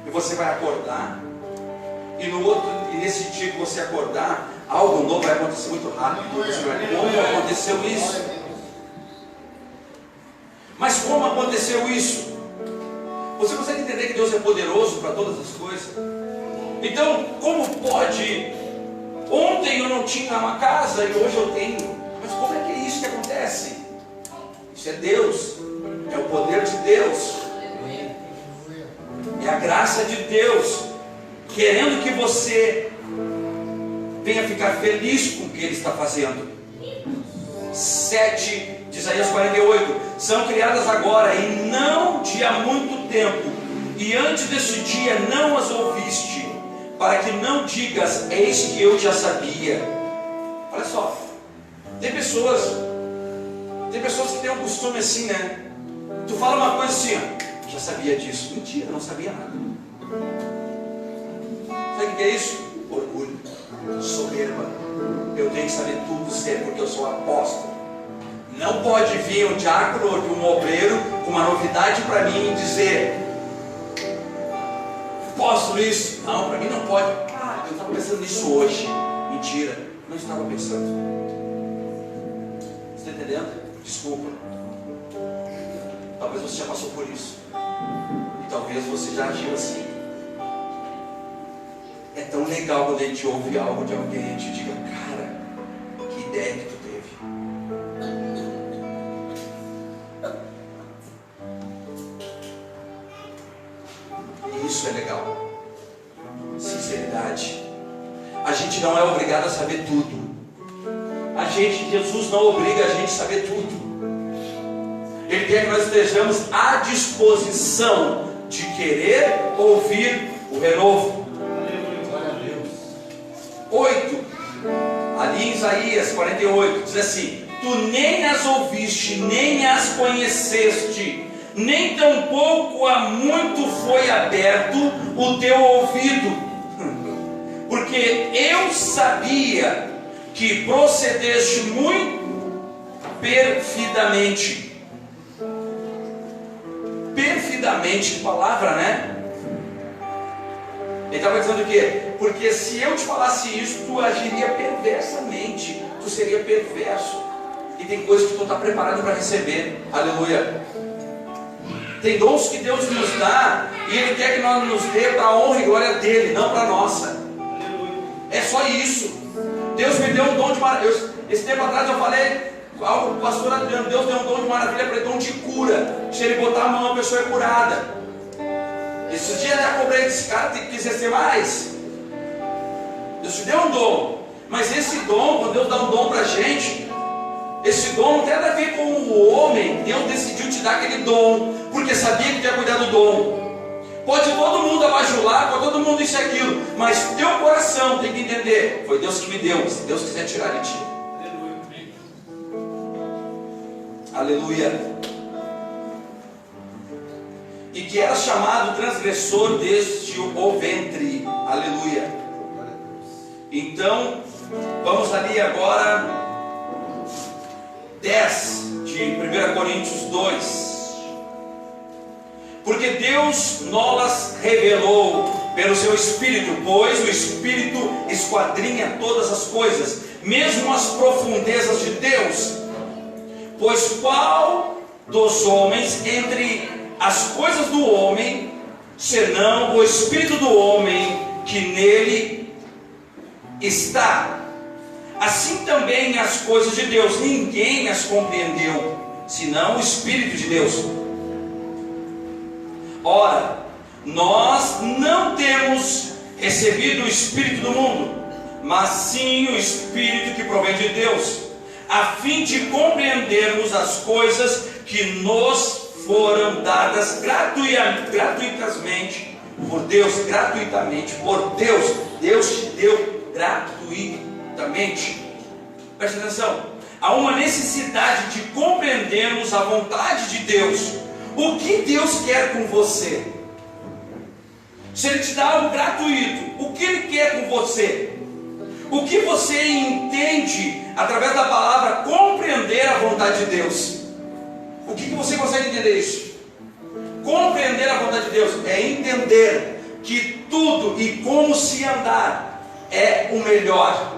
e você vai acordar, e nesse dia que você acordar, algo novo vai acontecer muito rápido. Você vai: como aconteceu isso? Mas como aconteceu isso? Você consegue entender que Deus é poderoso para todas as coisas? Então, como pode? Ontem eu não tinha uma casa e hoje eu tenho. Mas como é que é isso que acontece? Isso é Deus, é o poder de Deus, é a graça de Deus, querendo que você venha ficar feliz com o que Ele está fazendo. 7 de Isaías 48: são criadas agora e não de há muito tempo, e antes desse dia não as ouviste, para que não digas: eis que eu já sabia. Olha só, tem pessoas que têm um costume assim, né? Tu fala uma coisa assim: ó, já sabia disso. Mentira, não sabia nada. Sabe o que é isso? Orgulho, soberba. Eu tenho que saber tudo sempre porque eu sou apóstolo. Não pode vir um diácono ou um obreiro com uma novidade para mim e dizer: apóstolo, isso. Não, para mim não pode. Ah, eu estava pensando nisso hoje. Mentira, não estava pensando. Você está entendendo? Desculpa. Talvez você já passou por isso. E talvez você já agiu assim. É tão legal quando a gente ouve algo de alguém e a gente diga: cara, que ideia que tu teve. E isso é legal. Sinceridade. A gente não é obrigado a saber tudo. Jesus não obriga a gente a saber tudo. Ele quer que nós estejamos à disposição de querer ouvir o renovo. 8, ali em Isaías 48, diz assim: tu nem as ouviste, nem as conheceste, nem tampouco há muito foi aberto o teu ouvido, porque eu sabia que procedeste muito perfidamente. Perfidamente, que palavra, né? Ele estava dizendo o quê? Porque se eu te falasse isso, tu agiria perversamente, tu seria perverso. E tem coisas que tu não está preparado para receber. Aleluia. Tem dons que Deus nos dá e Ele quer que nós nos dê para a honra e glória dEle, não para a nossa. É só isso. Deus me deu um dom de maravilha. Esse tempo atrás eu falei algo para o pastor Adriano. Deus deu um dom de maravilha para ele, dom de cura. Se ele botar a mão, a pessoa é curada. Esses dias eu já cobrei desse cara, tem que exercer mais. Deus te deu um dom. Mas esse dom, quando Deus dá um dom para a gente, esse dom não tem nada a ver com o homem. Deus decidiu te dar aquele dom, porque sabia que tu ia cuidar do dom. Pode todo mundo abajular, pode todo mundo isso e aquilo, mas teu coração tem que entender: foi Deus que me deu, se Deus quiser tirar de ti. Aleluia. E que era chamado transgressor desde o ventre. Aleluia. Então, vamos ali agora 10 de 1 Coríntios 2. Porque Deus nos revelou pelo seu Espírito, pois o Espírito esquadrinha todas as coisas, mesmo as profundezas de Deus. Pois qual dos homens entre as coisas do homem, senão o Espírito do homem que nele está? Assim também as coisas de Deus, ninguém as compreendeu, senão o Espírito de Deus. Ora, nós não temos recebido o Espírito do mundo, mas sim o Espírito que provém de Deus, a fim de compreendermos as coisas que nos foram dadas gratuitamente por Deus, gratuitamente por Deus. Deus te deu gratuitamente. Presta atenção. Há uma necessidade de compreendermos a vontade de Deus. O que Deus quer com você? Se Ele te dá algo gratuito, o que Ele quer com você? O que você entende através da palavra compreender a vontade de Deus? O que você consegue entender isso? Compreender a vontade de Deus é entender que tudo e como se andar é o melhor.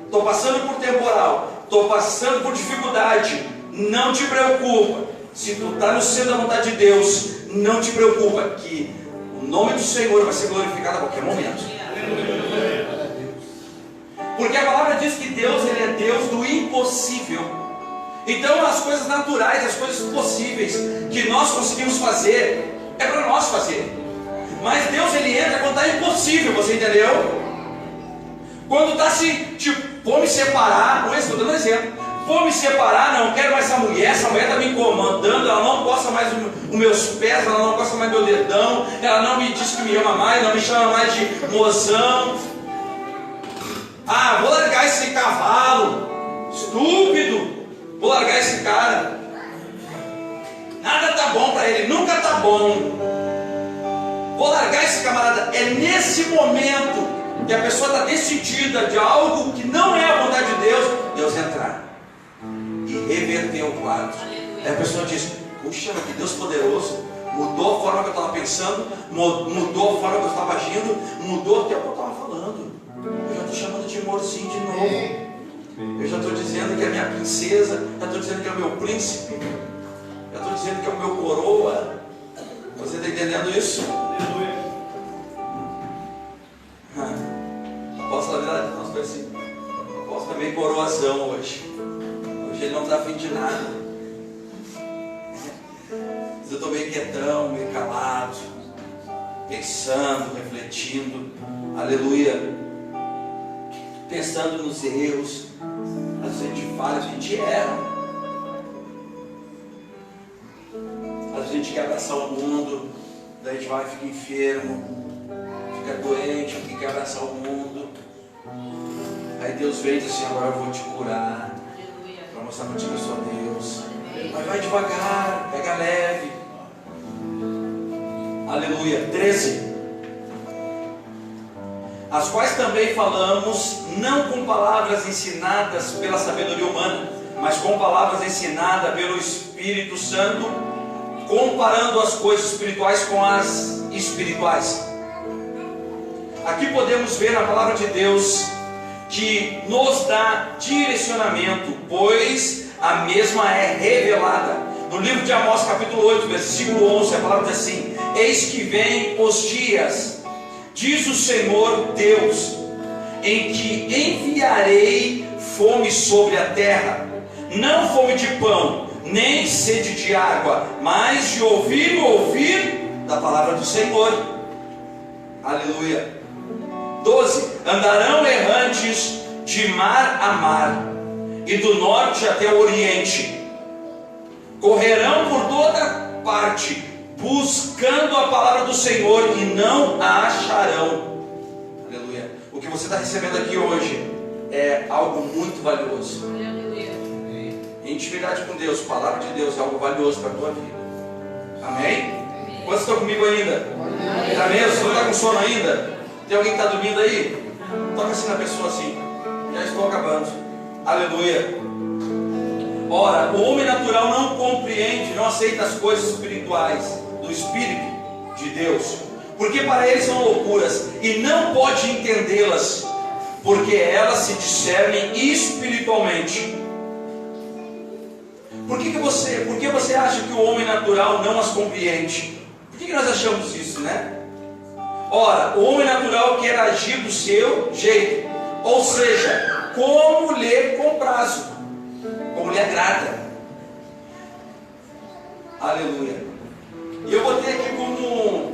Estou passando por temporal, estou passando por dificuldade, não te preocupa. Se tu está no centro da vontade de Deus, não te preocupa, que o nome do Senhor vai ser glorificado a qualquer momento. Porque a palavra diz que Deus, Ele é Deus do impossível. Então as coisas naturais, as coisas possíveis que nós conseguimos fazer, é para nós fazer. Mas Deus, Ele entra quando está impossível, você entendeu? Quando está assim, tipo, vou me separar, estou dando um exemplo. Vou me separar, não quero mais essa mulher está me incomodando, ela não gosta mais dos meus pés, ela não gosta mais do meu dedão, ela não me diz que me ama mais, não me chama mais de mozão. Ah, vou largar esse cavalo, estúpido, vou largar esse cara. Nada tá bom para ele, nunca tá bom. Vou largar esse camarada. É nesse momento que a pessoa está decidida de algo que não é a vontade de Deus, Deus entrar e reverter o quadro. Aí a pessoa diz: puxa, que Deus poderoso, mudou a forma que eu estava pensando, mudou a forma que eu estava agindo, mudou até o que eu estava falando. Eu já estou chamando de amorzinho de novo. Eu já estou dizendo que é minha princesa, já estou dizendo que é o meu príncipe, já estou dizendo que é o meu coroa. Você está entendendo isso? Apóstolo, na verdade, nós foi assim. O apóstolo é meio coroação hoje. Hoje ele não está afim de nada. Mas eu estou meio quietão, meio calado, pensando, refletindo. Aleluia. Pensando nos erros. Às vezes a gente falha, a gente erra. Às vezes a gente quer abraçar o mundo, daí a gente vai e fica enfermo, fica doente, porque quer abraçar o mundo. Aí Deus vem e diz assim: agora eu vou te curar, para mostrar para ti que eu sou Deus. Mas vai devagar, pega leve. Aleluia. 13. As quais também falamos, não com palavras ensinadas pela sabedoria humana, mas com palavras ensinadas pelo Espírito Santo, comparando as coisas espirituais com as espirituais. Aqui podemos ver na palavra de Deus que nos dá direcionamento, pois a mesma é revelada. No livro de Amós, capítulo 8, versículo 11, a palavra diz assim: eis que vem os dias, diz o Senhor Deus, em que enviarei fome sobre a terra, não fome de pão, nem sede de água, mas de ouvir o ouvir da palavra do Senhor. Aleluia. 12. Andarão errantes de mar a mar, e do norte até o oriente, correrão por toda parte, buscando a palavra do Senhor, e não a acharão. Aleluia. O que você está recebendo aqui hoje é algo muito valioso. Aleluia. Intimidade com Deus, palavra de Deus é algo valioso para a tua vida. Amém? Quantos estão comigo ainda? Está mesmo? Você não está com sono ainda? Tem alguém que está dormindo aí? Toca assim na pessoa assim. Já estou acabando. Aleluia. Ora, o homem natural não compreende, não aceita as coisas espirituais do Espírito de Deus, porque para ele são loucuras, e não pode entendê-las, porque elas se discernem espiritualmente. Por que você acha que o homem natural não as compreende? Por que nós achamos isso, né? Ora, o homem natural quer agir do seu jeito, ou seja, como lhe compraz, como lhe agrada. Aleluia. E eu botei aqui como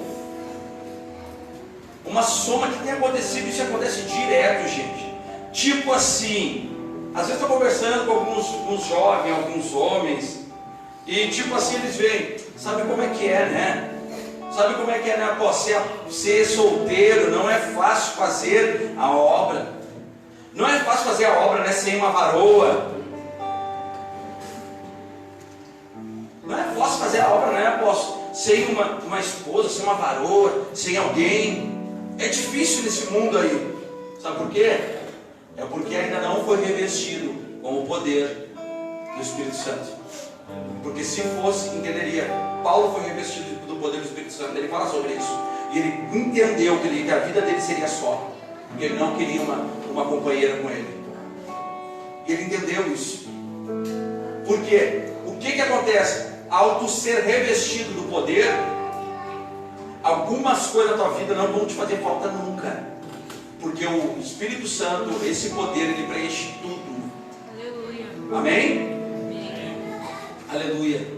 uma soma que tem acontecido. Isso acontece direto, gente. Tipo assim, às vezes estou conversando com alguns jovens, alguns homens, e tipo assim eles veem, sabe como é que é, né? Sabe como é que é, né? Pô, ser solteiro não é fácil fazer a obra. Não é fácil fazer a obra, né? Sem uma varoa. Não é fácil fazer a obra, né? Pô, sem uma esposa, sem uma varoa, sem alguém. É difícil nesse mundo aí. Sabe por quê? É porque ainda não foi revestido com o poder do Espírito Santo. Porque se fosse, entenderia. Paulo foi revestido do poder do Espírito Santo. Ele fala sobre isso. E ele entendeu que a vida dele seria só. Porque ele não queria uma companheira com ele. E ele entendeu isso. Por quê? O que acontece? Ao tu ser revestido do poder, algumas coisas da tua vida não vão te fazer falta nunca. Porque o Espírito Santo, esse poder, ele preenche tudo. Aleluia. Amém? Aleluia.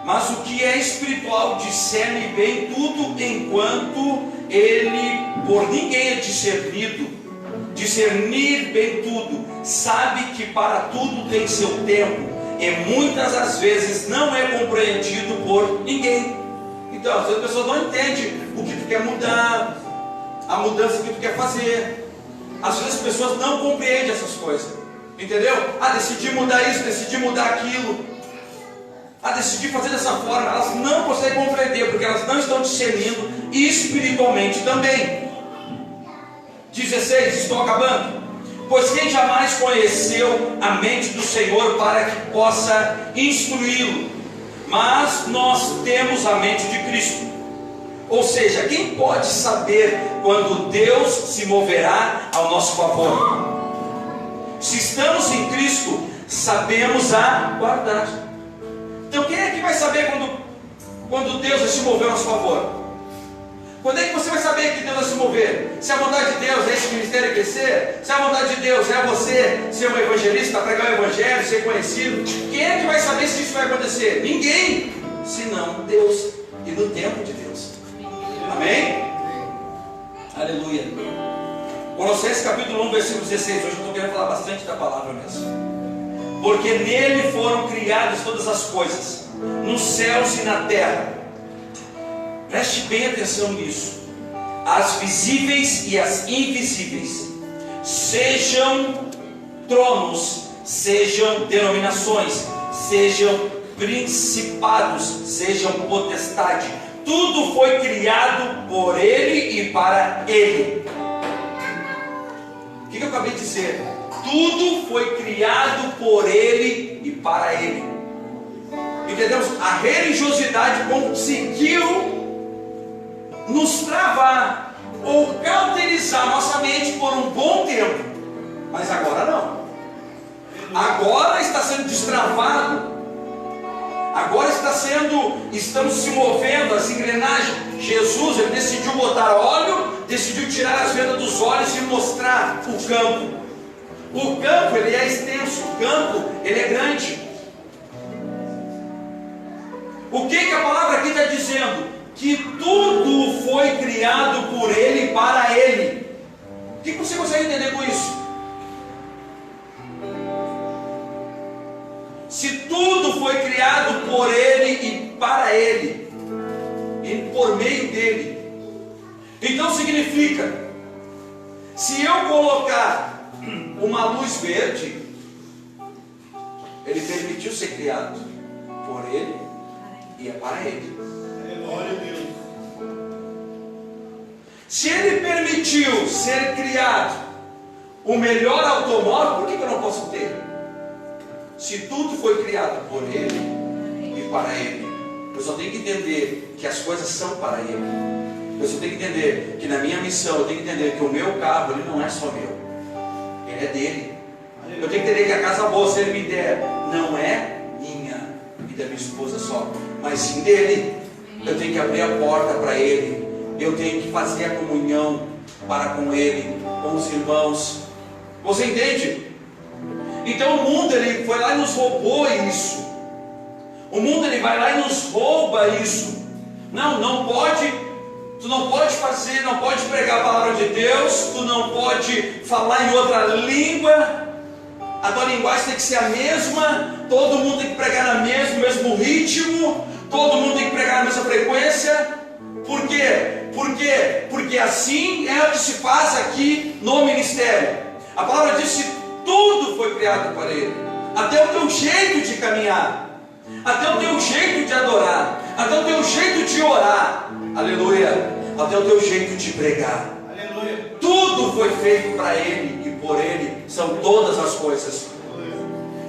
Mas o que é espiritual discerne bem tudo, enquanto ele por ninguém é discernido. Discernir bem tudo, sabe que para tudo tem seu tempo, e muitas das vezes não é compreendido por ninguém. Então, às vezes as pessoas não entendem o que tu quer mudar, a mudança que tu quer fazer. Às vezes as pessoas não compreendem essas coisas. Entendeu? Decidi mudar isso, decidi mudar aquilo. Decidi fazer dessa forma. Elas não conseguem compreender, porque elas não estão discernindo espiritualmente também. 16, estou acabando. Pois quem jamais conheceu a mente do Senhor para que possa instruí-lo? Mas nós temos a mente de Cristo. Ou seja, quem pode saber quando Deus se moverá ao nosso favor? Se estamos em Cristo, sabemos aguardar. Então quem é que vai saber quando Deus vai se mover ao nosso favor? Quando é que você vai saber que Deus vai se mover? Se a vontade de Deus é esse ministério crescer? Se a vontade de Deus é você ser um evangelista, pregar o evangelho, ser conhecido? Quem é que vai saber se isso vai acontecer? Ninguém, senão Deus e no tempo de Deus. Amém? Aleluia. Colossenses capítulo 1, versículo 16. Hoje eu estou querendo falar bastante da palavra mesmo. Porque nele foram criadas todas as coisas, nos céus e na terra. Preste bem atenção nisso. As visíveis e as invisíveis, sejam tronos, sejam denominações, sejam principados, sejam potestade. Tudo foi criado por Ele e para Ele. O que eu acabei de dizer? Tudo foi criado por Ele e para Ele. Entendemos? A religiosidade conseguiu nos travar ou cauterizar nossa mente por um bom tempo, mas agora não. Agora está sendo destravado. Agora estamos se movendo, as engrenagens. Jesus, ele decidiu botar óleo, decidiu tirar as vendas dos olhos e mostrar o campo. O campo, ele é extenso, o campo, ele é grande. O que a palavra aqui está dizendo? Que tudo foi criado por Ele e para Ele. O que você consegue entender com isso? Se tudo foi criado por Ele e para Ele, e por meio dele, então significa, se eu colocar uma luz verde, Ele permitiu ser criado por Ele e é para Ele. Glória a Deus. Se Ele permitiu ser criado o melhor automóvel, por que eu não posso ter? Se tudo foi criado por Ele e para Ele, eu só tenho que entender que as coisas são para Ele. Eu só tenho que entender que na minha missão, eu tenho que entender que o meu carro, ele não é só meu, ele é dele. Eu tenho que entender que a casa boa, se Ele me der, não é minha e da minha esposa só, mas sim dele. Eu tenho que abrir a porta para Ele, eu tenho que fazer a comunhão para com Ele, com os irmãos. Você entende? Então o mundo, ele foi lá e nos roubou isso. O mundo, ele vai lá e nos rouba isso. Não pode. Tu não pode fazer, não pode pregar a palavra de Deus, tu não pode falar em outra língua, a tua linguagem tem que ser a mesma, todo mundo tem que pregar no mesmo ritmo, todo mundo tem que pregar na mesma frequência. Por quê? Porque assim é o que se faz aqui no ministério. A palavra diz que tudo foi criado para Ele, até o teu jeito de caminhar, até o teu jeito de adorar, até o teu jeito de orar, aleluia, até o teu jeito de pregar, aleluia. Tudo foi feito para Ele e por Ele são todas as coisas.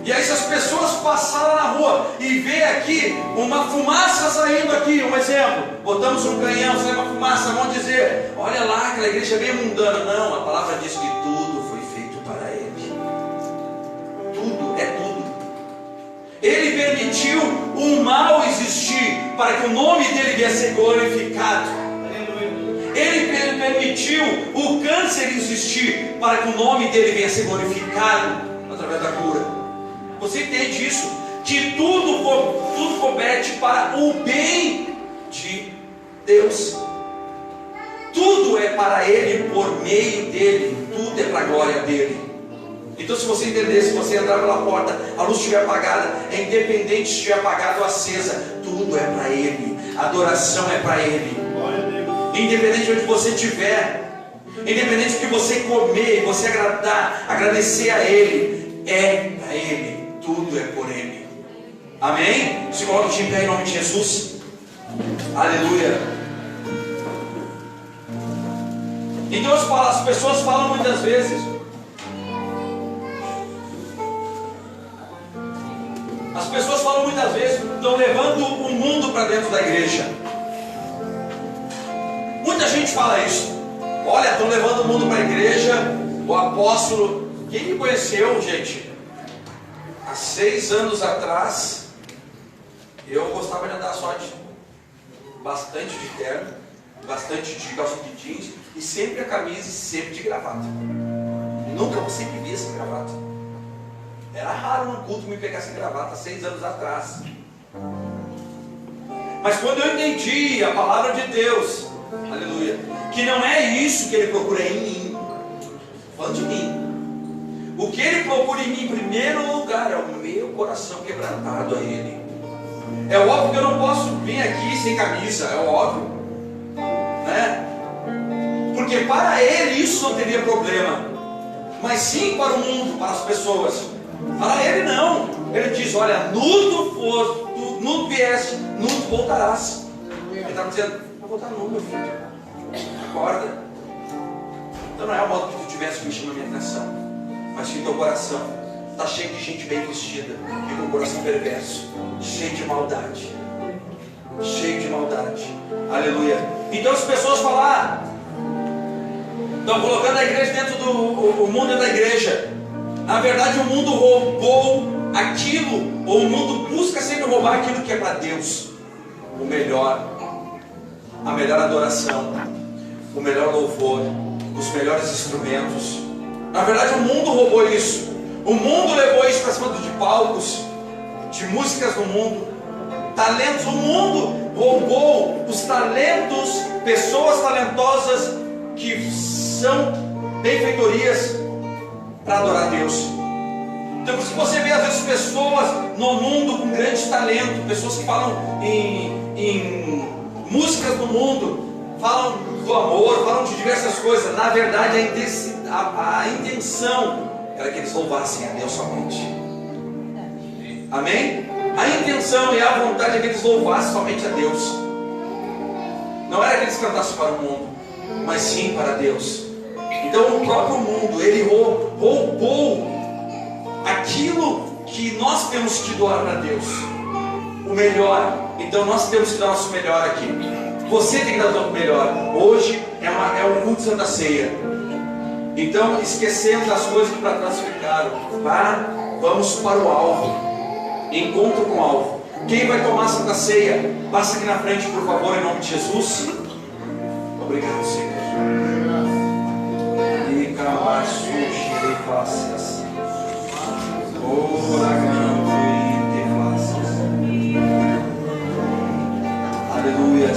E aí, se as pessoas passarem na rua e ver aqui uma fumaça saindo aqui, um exemplo, botamos um canhão, sai uma fumaça, vão dizer, olha lá, aquela igreja é bem mundana. Não, a palavra diz que tudo foi feito para Ele. Tudo, é tudo. Ele permitiu o mal existir para que o nome dele viesse ser glorificado. Ele permitiu o câncer existir para que o nome dele venha ser glorificado através da cura. Você entende isso? Que tudo compete para o bem de Deus. Tudo é para Ele, por meio dEle. Tudo é para a glória dEle. Então, se você entender, se você entrar pela porta, a luz estiver apagada, é independente se estiver apagada ou acesa, tudo é para Ele. A adoração é para Ele. Independente de onde você estiver, independente do que você comer, você agradecer a Ele, é para Ele. Tudo é por Ele. Amém? Se coloque de pé em nome de Jesus. Aleluia. Então as pessoas falam muitas vezes, estão levando o mundo para dentro da igreja. Muita gente fala isso. Olha, estão levando o mundo para a igreja. O apóstolo, quem me conheceu, gente, há 6 anos atrás, eu gostava de andar só de bastante de terno, bastante de calça de jeans, e sempre a camisa e sempre de gravata. Nunca você me via sem gravata. Era raro no culto me pegar sem gravata 6 anos atrás. Mas quando eu entendi a palavra de Deus, aleluia, que não é isso que Ele procura em mim, falando de mim, o que Ele procura em mim em primeiro lugar é o meu coração quebrantado a Ele. É óbvio que eu não posso vir aqui sem camisa, é óbvio, né? Porque para Ele isso não teria problema, mas sim para o mundo, para as pessoas. Para ele não. Ele diz: olha, nu tu foste, nu tu vieste, nu tu voltarás. Ele está dizendo: vou voltar nu, meu filho. Acorda. Então não é o modo que tu tivesse que me chama a minha atenção, mas que o teu coração está cheio de gente bem vestida e com o coração perverso, cheio de maldade. Cheio de maldade. Aleluia. Então as pessoas falam, estão colocando a igreja dentro do o mundo da igreja. Na verdade, o mundo roubou aquilo, ou o mundo busca sempre roubar aquilo que é para Deus. O melhor, a melhor adoração, o melhor louvor, os melhores instrumentos. Na verdade, o mundo roubou isso. O mundo levou isso para cima de palcos, de músicas no mundo, talentos. O mundo roubou os talentos, pessoas talentosas que são benfeitorias para adorar a Deus. Então, se você vê às vezes pessoas no mundo com grande talento, pessoas que falam em músicas do mundo, falam do amor, falam de diversas coisas. Na verdade, a intenção era que eles louvassem a Deus somente. Amém? A intenção e a vontade é que eles louvassem somente a Deus. Não era que eles cantassem para o mundo, mas sim para Deus. Então o próprio mundo, ele roubou aquilo que nós temos que doar para Deus, o melhor. Então nós temos que dar o nosso melhor aqui. Você tem que dar o seu melhor. Hoje é um culto de Santa Ceia. Então, esquecendo das coisas que para trás ficaram, vamos para o alvo. Encontro com o alvo. Quem vai tomar a Santa Ceia, passa aqui na frente, por favor, em nome de Jesus. Obrigado, Senhor. E camaço, xerei faces. Oragão, te faces. Aleluia.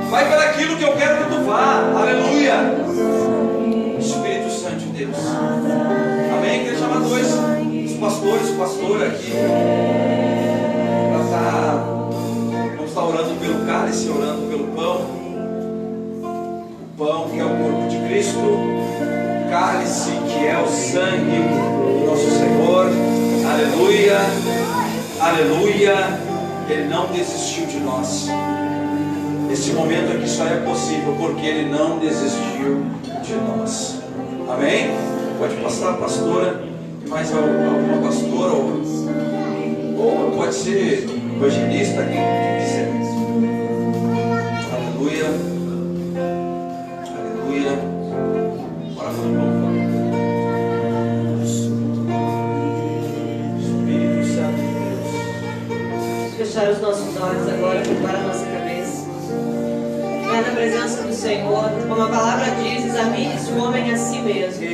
Vai pela aquilo que eu quero que tu vá. Aleluia. queridos? Amém? Queria chamar dois, os pastores, o pastor aqui, para estar, vamos estar orando pelo cálice, orando pelo pão. O pão que é o corpo de Cristo, o cálice que é o sangue do nosso Senhor. Aleluia, aleluia. Ele não desistiu de nós. Este momento aqui só é possível porque Ele não desistiu de nós. Amém? Pode passar a pastora e mais alguma pastora ou pode ser evangelista, quem quiser. Aleluia, aleluia. Bora para o pão. Espírito Santo de Deus. Fechar os nossos olhos agora, para a nossa cabeça. Vai na presença do Senhor, como a palavra diz, examine-se o homem a si mesmo.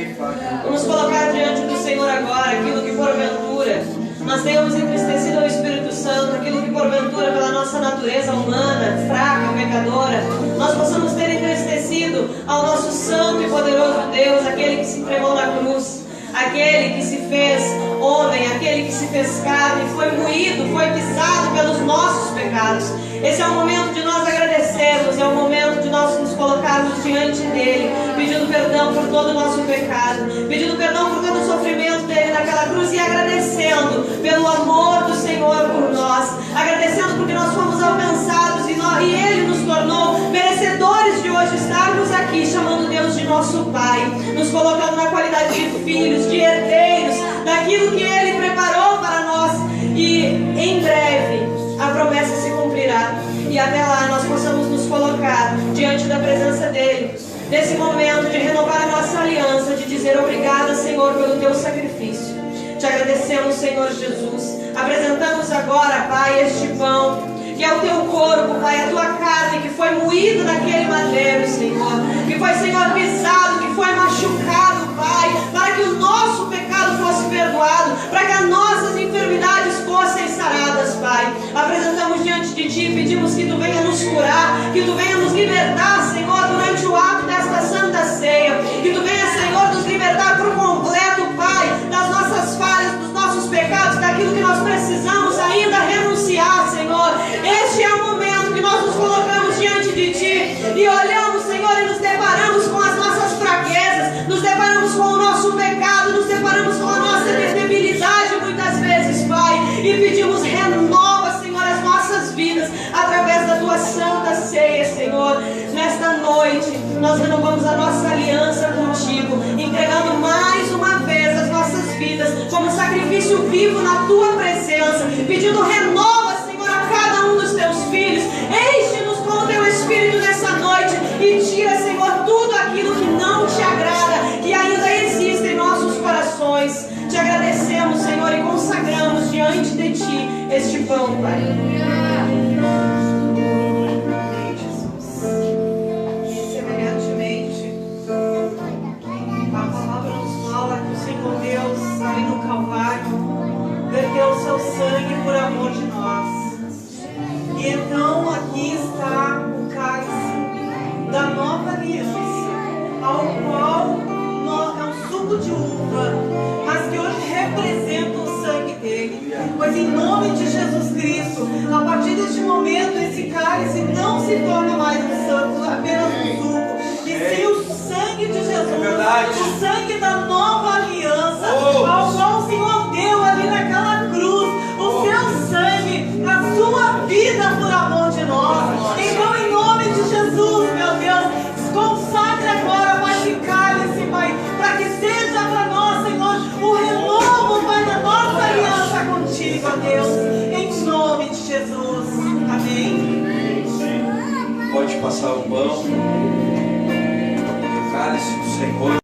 Vamos colocar diante do Senhor agora aquilo que porventura nós tenhamos entristecido ao Espírito Santo, aquilo que porventura pela nossa natureza humana, fraca, pecadora, nós possamos ter entristecido ao nosso santo e poderoso Deus, aquele que se entregou na cruz, aquele que se fez homem, aquele que se fez carne, foi moído, foi pisado pelos nossos pecados. Esse é o momento de nós agradecermos, é o momento de nós nos colocarmos diante dele, pedindo perdão por todo o nosso pecado, pedindo perdão por todo o sofrimento dele naquela cruz e agradecendo pelo amor do Senhor por nós, agradecendo porque nós fomos alcançados e ele nos tornou merecedores de hoje estarmos aqui, chamando Deus de nosso Pai, nos colocando na qualidade de filhos, de herdeiros, daquilo que ele preparou para nós, e em breve a promessa se cumprirá, e até lá nós possamos nos colocar diante da presença dele, nesse momento de renovar a nossa aliança, de dizer obrigada, Senhor, pelo teu sacrifício. Te agradecemos, Senhor Jesus. Apresentamos agora, Pai, este pão, que é o teu corpo, Pai, a tua carne, que foi moído naquele madeiro, Senhor, que foi, Senhor, pisado, que foi machucado, Pai, para que o nosso pecado fosse perdoado, para que as nossas enfermidades fossem saradas, Pai. Apresentamos diante de ti, pedimos que tu venha nos curar, que tu venha nos libertar, Senhor, durante o ato desta santa ceia, que tu venha, Senhor, nos libertar por completo, Pai, das nossas falhas, dos nossos pecados, daquilo que nós precisamos ainda renunciar, Senhor. Este é o momento que nós nos colocamos diante de ti e olhamos, Senhor, e nos deparamos com as nossas fraquezas, nos deparamos com o nosso pecado, nos deparamos com a nossa debilidade muitas vezes, Pai, e pedimos renova, Senhor, as nossas vidas através da tua santa ceia, Senhor. Nesta noite nós renovamos a nossa aliança contigo, entregando mais uma vez as nossas vidas como sacrifício vivo na tua presença, pedindo renova, Senhor, a cada um dos teus filhos. Enche-nos com o teu Espírito nessa noite e tira, Senhor, tudo aquilo que não te agrada, que ainda existe em nossos corações. Te agradecemos, Senhor, e consagramos diante de ti este pão, Pai. E semelhantemente, a palavra nos fala que o Senhor Deus, ali no Calvário, verteu o seu sangue por amor de nós. E então aqui está o cálice da nova aliança, ao qual é um suco de uva, mas que hoje representa o sangue dele. Pois em nome de Jesus Cristo, a partir deste momento, esse cálice não se torna mais apenas um suco, e sim o sangue de Jesus, o sangue da nova aliança, ao qual o Senhor deu ali naquela cruz, o seu sangue, a sua vida por amor de nós. Então, em nome de Jesus, meu Deus, consagra agora, Pai, esse cálice, Pai, para que seja para nós, Senhor, o renovo, Pai, da nossa aliança contigo, ó Deus, em nome de Jesus. Amém. Pode passar o pão, o cálice do Senhor.